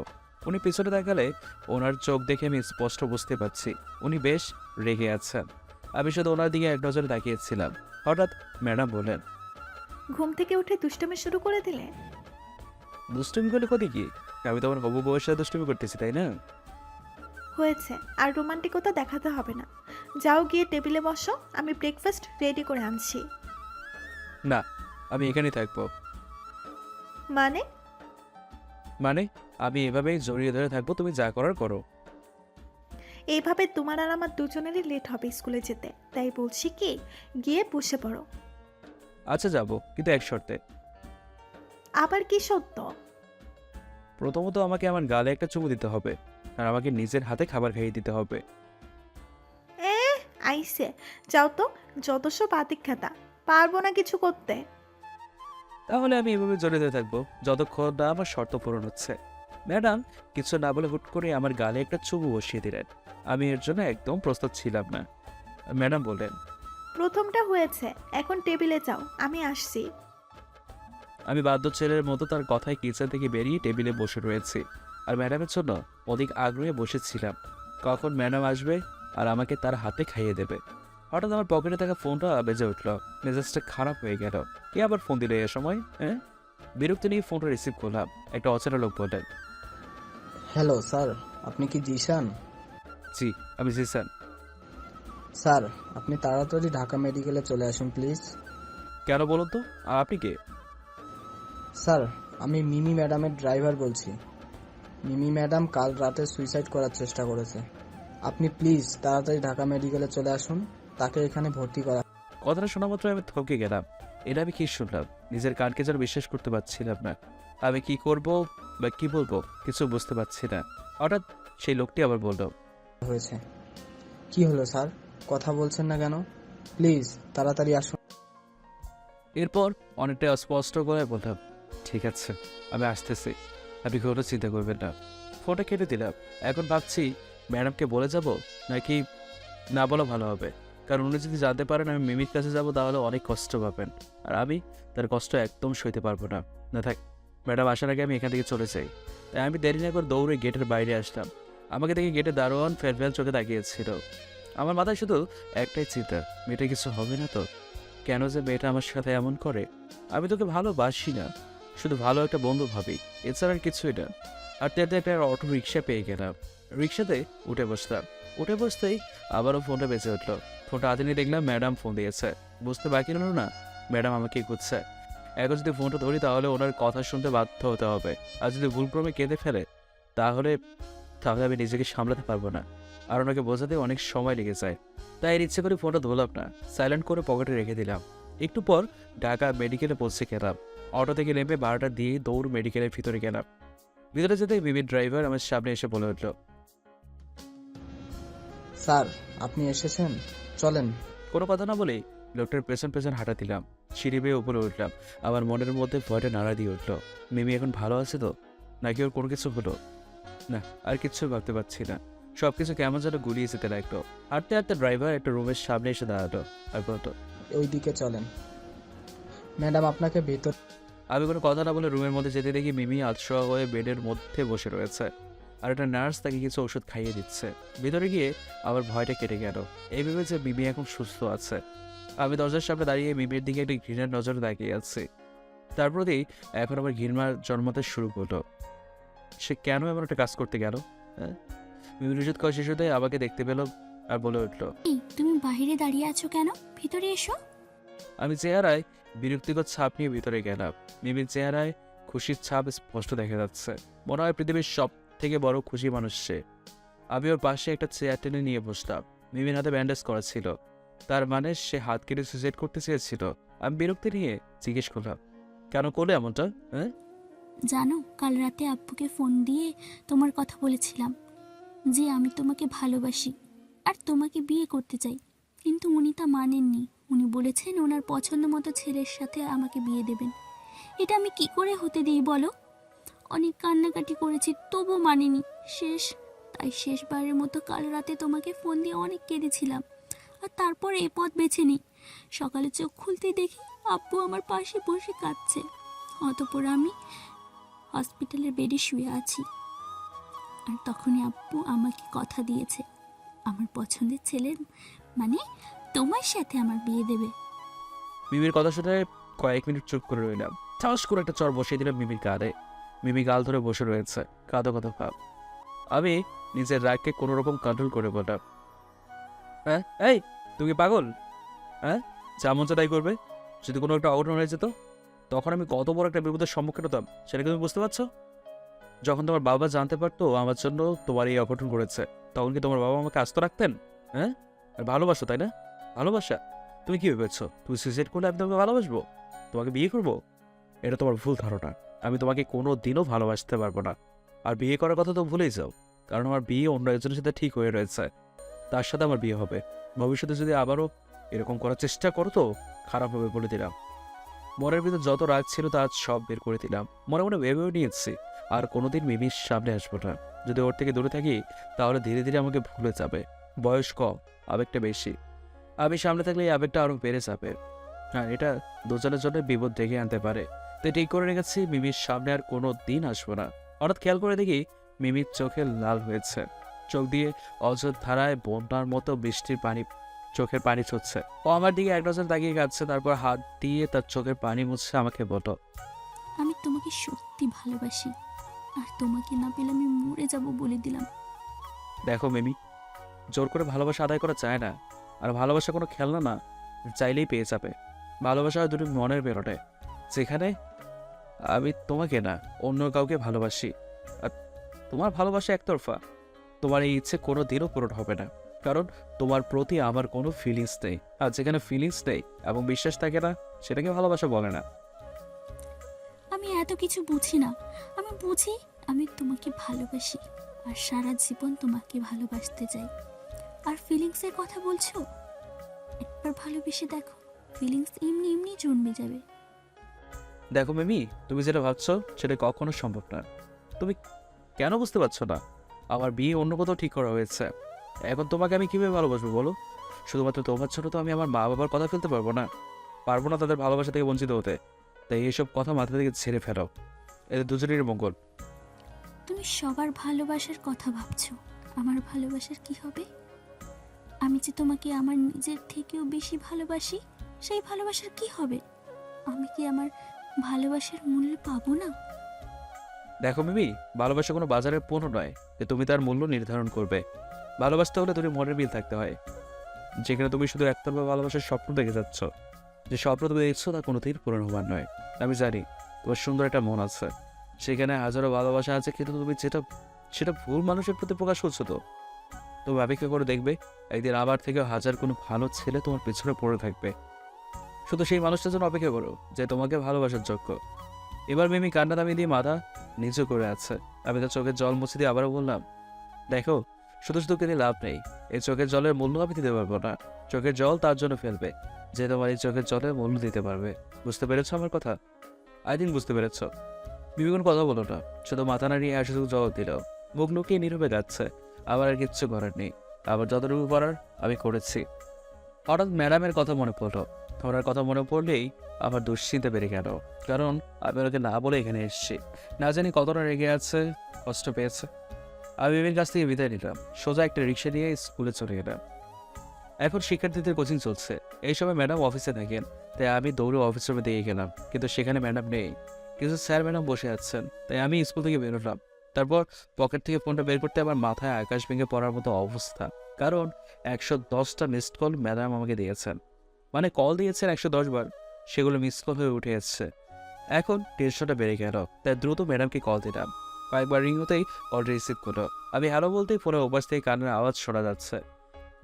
উনি পেছনে তাকালে ওনার চোখ দেখে আমি স্পষ্ট বুঝতে পারছি উনি বেশ রেগে আছেন। আমি শুধু ওনার দিকে এক নজরে তাকিয়েছিলাম। হঠাৎ ম্যাডাম বললেন, ঘুম থেকে উঠে দুষ্টুমি শুরু করে দিলে? দুষ্টুমি করলে ক্ষতি কি? আমি তো আমার হবু বউয়ের সাথে দুষ্টুমি করতেছি, তাই না? হয়েছে, আর রোমান্টিকতা দেখাতে হবে না। যাও গিয়ে টেবিলে বসো, আমি ব্রেকফাস্ট রেডি করে আনছি। না, আমি এখানেই থাকবো। মানে? মানে আমি এভাবেই জড়িয়ে ধরে থাকবো, তুমি যা করার করো। এইভাবে তোমার আর আমার দুজনেরই লেট হবে স্কুলে যেতে, তাই বলছি কি গিয়ে বসে পড়ো। আচ্ছা যাবো, কিন্তু এক শর্তে। আবার কি সত্য? প্রথমত আমাকে আমার গালে একটা চুমু দিতে হবে, আর আমাকে নিজের হাতে খাবার খাইয়ে দিতে হবে। এ আইসে, যাও তো, যত সব আতিক্ষাতা, পারবো না কিছু করতে। তাহলে আমি এভাবে জড়িয়ে ধরে থাকবো যতক্ষণ না আমার শর্ত পূরণ হচ্ছে। ম্যাডাম কিছু না বলে হুট করে আমার গালে একটা চুমু বসিয়ে দিলেন। আমি এর জন্য একদম প্রস্তুত ছিলাম না। ম্যাডাম বললেন, প্রথমটা হয়েছে, এখন টেবিলে যাও, আমি আসছি। আমি বাধ্য ছেলের মতো তার কথায় কিচেন থেকে বেরিয়ে টেবিলে বসে রয়েছি, আর ম্যাডামের জন্য অধিক আগ্রহে বসেছিলাম কখন ম্যাডাম আসবে আর আমাকে তার হাতে খাইয়ে দেবে। হঠাৎ আমার পকেটে থাকা ফোনটা বেজে উঠল। মেজাজটা খারাপ হয়ে গেল। কে আবার ফোন দিল এ সময়? হ্যাঁ, বিরক্তি নিয়ে ফোনটা রিসিভ করলাম। একটা অচেনা লোক বললেন, হ্যালো স্যার, আপনি কি জিশান? জি আমি জিসান। স্যার, আপনি তাড়াতাড়ি ঢাকা মেডিকেলে চলে আসুন প্লিজ। কেন বলুন তো, আর আপনি কে? স্যার, আমি মিমি ম্যাডামের ড্রাইভার বলছি। মিমি ম্যাডাম কাল রাতে সুইসাইড করার চেষ্টা করেছে। আপনি প্লিজ তাড়াতাড়ি ঢাকা মেডিকেলে চলে আসুন, তাকে এখানে ভর্তি করা। কথাটা শোনা মাত্র আমি থমকে গেলাম। এটা আমি কি শুনলাম? নিজের কানকে যেন বিশ্বাস করতে পারছিলাম না। আমি কি করব বা কি বলবো কিছু বুঝতে পারছি না। হঠাৎ সেই লোকটি আবার বলল, হয়েছে। কি হলো স্যার, কথা বলছেন না কেন? প্লিজ তাড়াতাড়ি আসুন। এরপর অনেকটা অস্পষ্ট করে বললাম, ঠিক আছে আমি আসতেছি, আপনি কোনো চিন্তা করবেন না। ফোনটা কেটে দিলাম। এখন ভাবছি ম্যাডামকে বলে যাব নাকি না বলা ভালো হবে, কারণ উনি যদি জানতে পারেন আমি মিমির কাছে যাব তাহলে অনেক কষ্ট পাবেন, আর আমি তার কষ্ট একদম সইতে পারবো না। না থাক, ম্যাডাম আসার আগে আমি এখান থেকে চলে যাই। তাই আমি দেরি না করে দৌড়ে গেটের বাইরে আসলাম। আমাকে দেখে গেটে দারোয়ান ফেল চোখে তাকিয়েছিল। আমার মাথায় শুধু একটাই চিন্তা, মেয়েটা কিছু হবে না তো? কেন যে মেয়েটা আমার সাথে এমন করে? আমি তোকে ভালোবাসি না, শুধু ভালো একটা বন্ধু ভাবি, এছাড়া আর কিছুই না। আর তাতে একটা অটো রিক্সা পেয়ে গেলাম। রিক্সাতে উঠে বসলাম। উঠে বসতেই আবারও ফোনটা বেঁচে উঠলো। ফোনটা হাতে নিয়ে দেখলাম ম্যাডাম ফোন দিয়েছে। বুঝতে বাকি রইল না ম্যাডাম আমাকে খুঁজছে। এখন যদি ফোনটা ধরি তাহলে ওনার কথা শুনতে বাধ্য হতে হবে, আর যদি ভুলক্রমে কেঁদে ফেলে তাহলে তাহলে আমি নিজেকে সামলাতে পারবো না, আর ওনাকে বোঝাতে অনেক সময় লেগে যায়। তাই এর ইচ্ছে করে ফোনটা ধরলাম না, সাইলেন্ট করে পকেটে রেখে দিলাম। একটু পর ঢাকা মেডিকেলে পৌঁছে গেলাম। অটো থেকে নেমে 12টা দিয়ে দৌড় মেডিকেলের ভিতরে গেলাম। ভিতরে যেতে বিবির ড্রাইভার আমার সামনে এসে বলে উঠল, স্যার, আপনি এসেছেন, চলেন। কোনো কথা না বলেই লোকটার পেছন পেছন হাঁটা দিলাম। সিঁড়ি বেয়ে উপরে উঠলাম। আমার মনের মধ্যে ভয়টা নাড়া দিয়ে উঠল। মিমি এখন ভালো আছে তো, নাকি ওর কোনো কিছু হলো? না, আর কিচ্ছু ভাবতে পারছি না। সবকিছু কেমন যেন গুলিয়ে যেতে লাগলো। হাঁটতে হাঁটতে ড্রাইভার একটা রুমের সামনে এসে দাঁড়ালো আর বলতো, ওইদিকে চলেন। ম্যাডাম আপনাকে ভেতর। আমি কোনো কথা না বলে রুমের মধ্যে যেতে দেখি মিমি আতশোয়া হয়ে বেডের মধ্যে বসে রয়েছে, আর একটা নার্স তাকে কিছু ওষুধ খাইয়ে দিচ্ছে। ভিতরে গিয়ে আমার ভয়টা কেটে গেল। এই ভেবে যে মিমি এখন সুস্থ আছে। আমি দরজার সামনে দাঁড়িয়ে মিমির দিকে একটি ঘৃণার নজরে তাকিয়ে আছি। তার প্রতি এখন আমার ঘৃণা জন্মাতে শুরু করলো। সে কেন এমন একটা কাজ করতে গেল? হ্যাঁ, মিমির ওষুধ খাওয়া শেষ হতে আমাকে দেখতে পেল আর বলে উঠল, এই তুমি বাইরে দাঁড়িয়ে আছো কেন? ভিতরে এসো। আমি চেহারায় বিরক্তিকর ছাপ নিয়ে ভিতরে গেলাম। মিমির চেহারায় খুশির ছাপ স্পষ্ট দেখা যাচ্ছে। মনে হয় পৃথিবীর সব থেকে বড় খুশি মানুষ সে। আমি ওর পাশে একটা চেয়ার টেনে নিয়ে বসলাম। মিমির হাতে ব্যান্ডেজ করা ছিল, তার মানে সে হাত কেটে সুইসাইড করতে চেয়েছিল। আমি বিরক্তি নিয়ে জিজ্ঞেস করলাম, কেন করলে এমনটা? হ্যাঁ, জানো, কাল রাতে আব্বুকে ফোন দিয়ে তোমার কথা বলেছিলাম যে আমি তোমাকে ভালোবাসি আর তোমাকে বিয়ে করতে চাই, কিন্তু উনি তা মানেননি। উনি বলেছেন ওনার পছন্দ মতো ছেলের সাথে আমাকে বিয়ে দেবেন। এটা আমি কি করে হতে দিই বলো? অনেক কান্নাকাটি করেছি, তবুও মানেনি। তাই শেষবারের মতো কাল রাতে তোমাকে ফোন দিয়ে অনেক কেঁদেছিলাম, আর তারপর এই পথ বেছে নিই। সকালে চোখ খুলতেই দেখি আব্বু আমার পাশে বসে কাঁদছে। অতঃপর আমি হসপিটালের বেডে শুয়ে আছি, আর তখনই আব্বু আমাকে কথা দিয়েছে আমার পছন্দের ছেলের মানে তোমার সাথে আমার বিয়ে দেবে। মিমির কথা শুনে কয়েক মিনিট চুপ করে রইলাম। ঠাস করে একটা চর বসিয়ে দিলাম মিমির গালে। মিমি গাল ধরে বসে রয়েছে, কাঁদো কাঁদো ভাব। আমি নিজের রাগকে কোনো রকম কন্ট্রোল করে বললাম, হ্যাঁ এই তুমি কি পাগল? হ্যাঁ, যেমন তাই করবে। যদি কোনো একটা অঘটন হয়ে যেত তখন আমি কত বড় একটা বিপদের সম্মুখীন হতাম সেটা কি তুমি বুঝতে পারছো? যখন তোমার বাবা জানতে পারতো আমার জন্য তোমার এই অঘটন করেছে, তখন কি তোমার বাবা আমাকে আস্ত রাখতেন? হ্যাঁ, আর ভালোবাসো তাই না? ভালোবাসা? তুমি কি ভেবেছো তুমি সুইসাইড করলে আমি তোমাকে ভালোবাসবো, তোমাকে বিয়ে করবো? এটা তোমার ভুল ধারণা। আমি তোমাকে কোনো দিনও ভালোবাসতে পারবো না। আর বিয়ে করার কথা তো ভুলেই যাও, কারণ আমার বিয়ে অন্য একজনের সাথে ঠিক হয়ে রয়েছে। তার সাথে আমার বিয়ে হবে। ভবিষ্যতে যদি আবারও এরকম করার চেষ্টা করো তো খারাপ হবে বলে দিলাম। মনের ভিতর যত রাগ ছিল তা আজ সব বের করে দিলাম। মনে মনে ভেবেও নিয়েছি আর কোনোদিন মিমির সামনে আসবো না। যদি ওর থেকে দূরে থাকি তাহলে ধীরে ধীরে আমাকে ভুলে যাবে। বয়স কম, আবেগটা বেশি। আমি সামনে থাকলে এই আবেগটা আরও বেড়ে যাবে। হ্যাঁ, এটা দুজনের জন্য বিপদ ডেকে আনতে পারে। তাই ঠিক করে রেখেছি মিমির সামনে আর কোনো দিন আসবো না। হঠাৎ খেয়াল করে দেখি মিমির চোখে লাল হয়েছে। চোখ দিয়ে অঝোর ধারায় বন্যার মতো বৃষ্টির পানি, চোখের পানি ছুটছে। ও আমার দিকে এক নজর তাকিয়ে কাঁদছে, তারপর হাত দিয়ে তার চোখের পানি মুছছে। আমাকে বলল, আমি তোমাকে সত্যি ভালোবাসি, আর তোমাকে না পেলে আমি মরে যাব বলে দিলাম। দেখো মিমি, জোর করে ভালোবাসা আদায় করা যায় না। আর ভালোবাসা কোনো খেলনা না, চাইলেই পেয়ে যাবে। ভালোবাসা হয় দুটো মনের বেরোটে, যেখানে আমি তোমাকে না অন্য কাউকে ভালোবাসি। আর তোমার ভালোবাসা একতরফা। তোমার এই ইচ্ছে কোনো দিনও পূরণ হবে না, কারণ তোমার প্রতি আমার কোনো ফিলিংস নেই। আর যেখানে ফিলিংস নেই এবং বিশ্বাস থাকে না, সেটাকে ভালোবাসা বলে না। আমি এত কিছু বুঝি না। আমি বুঝি আমি তোমাকে ভালোবাসি, আর সারা জীবন তোমাকে ভালোবাসতে চাই। আর ফিলিংসের কথা বলছো, একবার ভালোবেসে দেখো, ফিলিংস এমনি এমনি জন্মে যাবে। দেখো মিমি, তুমি যেটা ভাবছো সেটা কখনো সম্ভব না। তুমি কেন বুঝতে পারছো না? আমার বিয়ে অন্য কোথাও ঠিক করা হয়েছে। এখন তোমাকে আমি কিভাবে ভালোবাসবো বলো? শুধুমাত্র তোমার ছোট তো আমি আমার মা বাবার কথা ফেলতে পারবো না। পারবো না তাদের ভালোবাসা থেকে বঞ্চিত হতে। তাই এইসব কথা মাথা থেকে ছেড়ে ফেলো, এদের দুজনেরই মঙ্গল। তুমি সবার ভালোবাসার কথা ভাবছো, আমার ভালোবাসার কি হবে? আমি যে তোমাকে আমার নিজের থেকেও বেশি ভালোবাসি, সেই ভালোবাসার কি হবে? আমি কি আমার ভালোবাসার মূল্য পাবো না? দেখো মিমি, ভালোবাসা কোনো বাজারের পণ্য নয় যে তুমি তার মূল্য নির্ধারণ করবে। ভালোবাসতে হলে তুমি মনের মিল থাকতে হয়। যেখানে তুমি শুধু একতরফা ভালোবাসার স্বপ্ন দেখে যাচ্ছ, যে স্বপ্ন তুমি দেখছো তা কোনোদিন পূরণ হবার নয়। আমি জানি তোমার সুন্দর একটা মন আছে, সেখানে হাজারো ভালোবাসা আছে, কিন্তু তুমি সেটা ভুল মানুষের প্রতি প্রকাশ করছো। তো তুমি অপেক্ষা করে দেখবে, একদিন আবার থেকে হাজার কোনো ভালো ছেলে তোমার পেছনে পড়ে থাকবে। শুধু সেই মানুষটার জন্য অপেক্ষা করো যে তোমাকে ভালোবাসার যোগ্য। এবার মিমি কান্না দামি দিয়ে মাথা নিচু করে আছে। আমি তার চোখের জল মুছে দিয়ে আবারও বললাম, দেখো, শুধু শুধু কেঁদে লাভ নেই। এই চোখের জলের মূল্য আমি দিতে পারবো না। চোখের জল তার জন্য ফেলবে যে তোমার এই চোখের জলের মূল্য দিতে পারবে। বুঝতে পেরেছো আমার কথা? আই থিঙ্ক বুঝতে পেরেছ। বিবি কোনো কথা বলো না, শুধু মাথা নাড়িয়ে আর শুধু জবাব দিল। মুখ লুকিয়ে নীরবে যাচ্ছে। আমার আর কিচ্ছু করার নেই। আবার যতটুকু করার আমি করেছি। হঠাৎ ম্যাডামের কথা মনে পড়লো। ওনার কথা মনে পড়লেই আমার দুশ্চিন্তা বেড়ে গেল, কারণ আমি ওকে না বলে এখানে এসেছি। না জানি কতটা রেগে আছে, কষ্ট পেয়েছে। আমি বিবির কাছ থেকে বিদায় নিলাম, সোজা একটা রিক্সা নিয়ে স্কুলে চলে গেলাম। এখন শিক্ষার্থীদের কোচিং চলছে। এই সময় ম্যাডাম অফিসে থাকেন, তাই আমি দৌড়ে অফিস রুমে দিয়ে গেলাম, কিন্তু সেখানে ম্যাডাম নেই। কিছু স্যার ম্যাডাম বসে আছেন, তাই আমি স্কুল থেকে বেরোলাম। তারপর পকেট থেকে ফোনটা বের করতে আমার মাথায় আকাশ ভেঙে পড়ার মতো অবস্থা। কারণ 110টা মিসড কল ম্যাডাম আমাকে দিয়েছেন। মানে কল দিয়েছেন 110 বার, সেগুলো মিস কল হয়ে উঠে এসছে। এখন টেনশনটা বেড়ে গেল, তাই দ্রুত ম্যাডামকে কল দিলাম। কয়েকবার রিং হতেই কল রিসিভ করলো। আমি হ্যালো বলতেই ফোনের ওপাশ থেকে কানের আওয়াজ শোনা যাচ্ছে।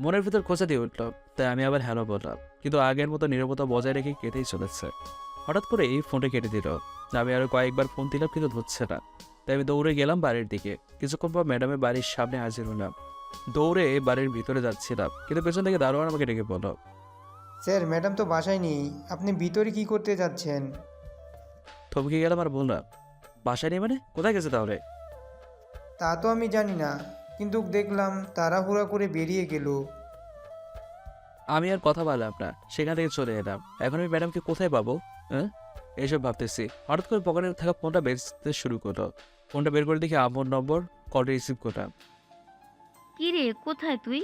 মনের ভিতর খোঁচা দিয়ে উঠলো, তাই আমি আবার হ্যালো বললাম, কিন্তু আগের মতো নীরবতা বজায় রেখে কেটেই চলেছে। হঠাৎ করে এই ফোনটা কেটে দিল। আমি আরো কয়েকবার ফোন দিলাম, কিন্তু ধরছে না। তাই আমি দৌড়ে গেলাম বাড়ির দিকে। কিছুক্ষণ পর ম্যাডামের বাড়ির সামনে হাজির হলাম। দৌড়ে বাড়ির ভিতরে যাচ্ছিলাম, কিন্তু পেছন থেকে দারোয়ান আমাকে ডেকে বলল, স্যার, ম্যাডাম তো বাসায় নেই, আপনি ভিতরে কি করতে যাচ্ছেন? থমকে গেলাম আর বললাম, বাসায় নেই মানে? কোথায় গেছে তাহলে? তা তো আমি জানি না, কিন্তু দেখলাম তাড়াহুড়া করে বেরিয়ে গেল। আমি আর কথা বললাম না, সেখান থেকে চলে এলাম। এখন আমি ম্যাডামকে কোথায় পাবো? হ্যাঁ, এইসব ভাবতেছি। হঠাৎ করে পকেটে থাকা ফোনটা বেজতে শুরু করলো। ফোনটা বের করে দেখি আম্মুর নম্বর। কলটা রিসিভ করলাম। কি রে, কোথায় তুই?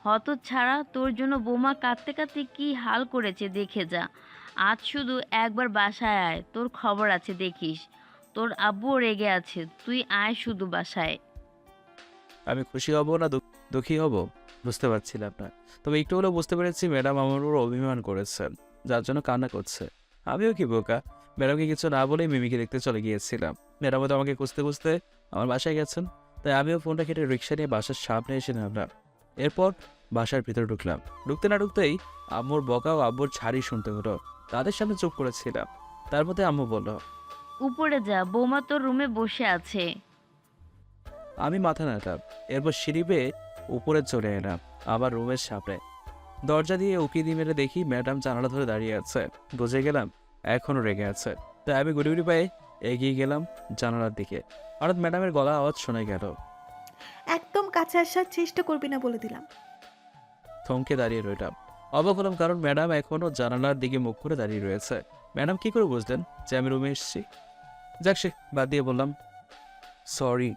হতচ্ছাড়া, তোর জন্য বোমা কাঁদতে কাঁদতে কি হাল করেছে দেখে যা। আজ শুধু একবার বাসায় আয়, তোর খবর আছে দেখিস। তোর আব্বুও রেগে আছে, তুই আয় শুধু বাসায়। আমি খুশি হব না দুঃখী হব বুঝতে পারছিলাম না। তবে একটু হলেও বুঝতে পেরেছি ম্যাডাম আমার উপর অভিমান করেছেন, যার জন্য কান্না করছে। আমিও কি বোকা, ম্যাডামকে কিছু না বলেই মিমিকে দেখতে চলে গিয়েছিলাম। ম্যাডামও তো আমাকে খুঁজতে খুঁজতে আমার বাসায় গেছেন। তাই আমিও ফোনটা কেটে রিক্সা নিয়ে বাসার সামনে এসে নামলাম। এরপর বাসার ভিতরে ঢুকলাম। ঢুকতে না ঢুকতেই আম্মুর বকা ও আব্বুর ছাড়ি শুনতে হলো। তাদের সামনে চুপ করেছিলাম। তার মধ্যে আম্মু বলল, উপরে যা, বৌমা তোর রুমে বসে আছে। আমি মাথা নাড়লাম। এরপর সিঁড়ি বেয়ে উপরে চলে এলাম আবার রুমের সামনে। দরজা দিয়ে উকি দিয়ে মেরে দেখি ম্যাডাম জানালা ধরে দাঁড়িয়ে আছে। বুঝে গেলাম এখনও রেগে আছে। তাই আমি গুড়ি গুড়ি পায়ে এগিয়ে গেলাম জানালার দিকে। হঠাৎ ম্যাডামের গলা আওয়াজ শোনা গেল। একদম কাছে আসার চেষ্টা করবি না বলে দিলাম। থমকে দাঁড়িয়ে রইলাম। অবাক হলাম, কারণ ম্যাডাম এখনও জানালার দিকে মুখ করে দাঁড়িয়ে রয়েছে। ম্যাডাম কি করে বুঝলেন যে আমি রুমে এসেছি? যাক, সে বাদ দিয়ে বললাম, সরি।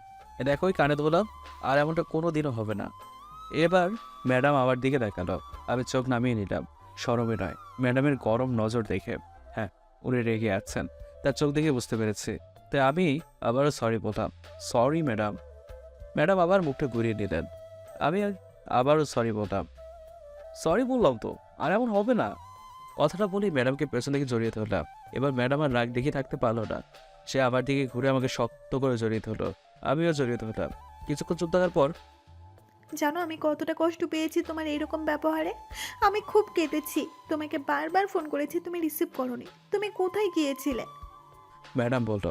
দেখো ওই কানে বললাম, আর এমনটা কোনো দিনও হবে না। এবার ম্যাডাম আমার দিকে দেখালো। আমি চোখ নামিয়ে নিলাম। শরমে নয়, ম্যাডামের গরম নজর দেখে। হ্যাঁ, উনি রেগে আছেন, তার চোখ দেখে বুঝতে পেরেছি। তাই আমি আবারও সরি বললাম, সরি ম্যাডাম। ম্যাডাম আবার মুখটা ঘুরিয়ে নিলেন। আমি আবারও সরি বললাম, সরি বললাম তো, আর এমন হবে না। কথাটা বলি ম্যাডামকে পেছন থেকে জড়িয়ে ধরলাম। এবার ম্যাডাম আর রাগ দেখে থাকতে পারলো না। সে আমার দিকে ঘুরে আমাকে শক্ত করে জড়িয়ে ধরলো। আমিও জড়িয়ে ধরলাম। কিছুক্ষণ চুপ থাকার পর, জানো আমি কতটা কষ্ট পেয়েছি তোমার এইরকম ব্যবহারে? আমি খুব কেঁদেছি, তোমাকে বারবার ফোন করেছি, তুমি রিসিভ করোনি। তুমি কোথায় গিয়েছিলে? ম্যাডাম বলল,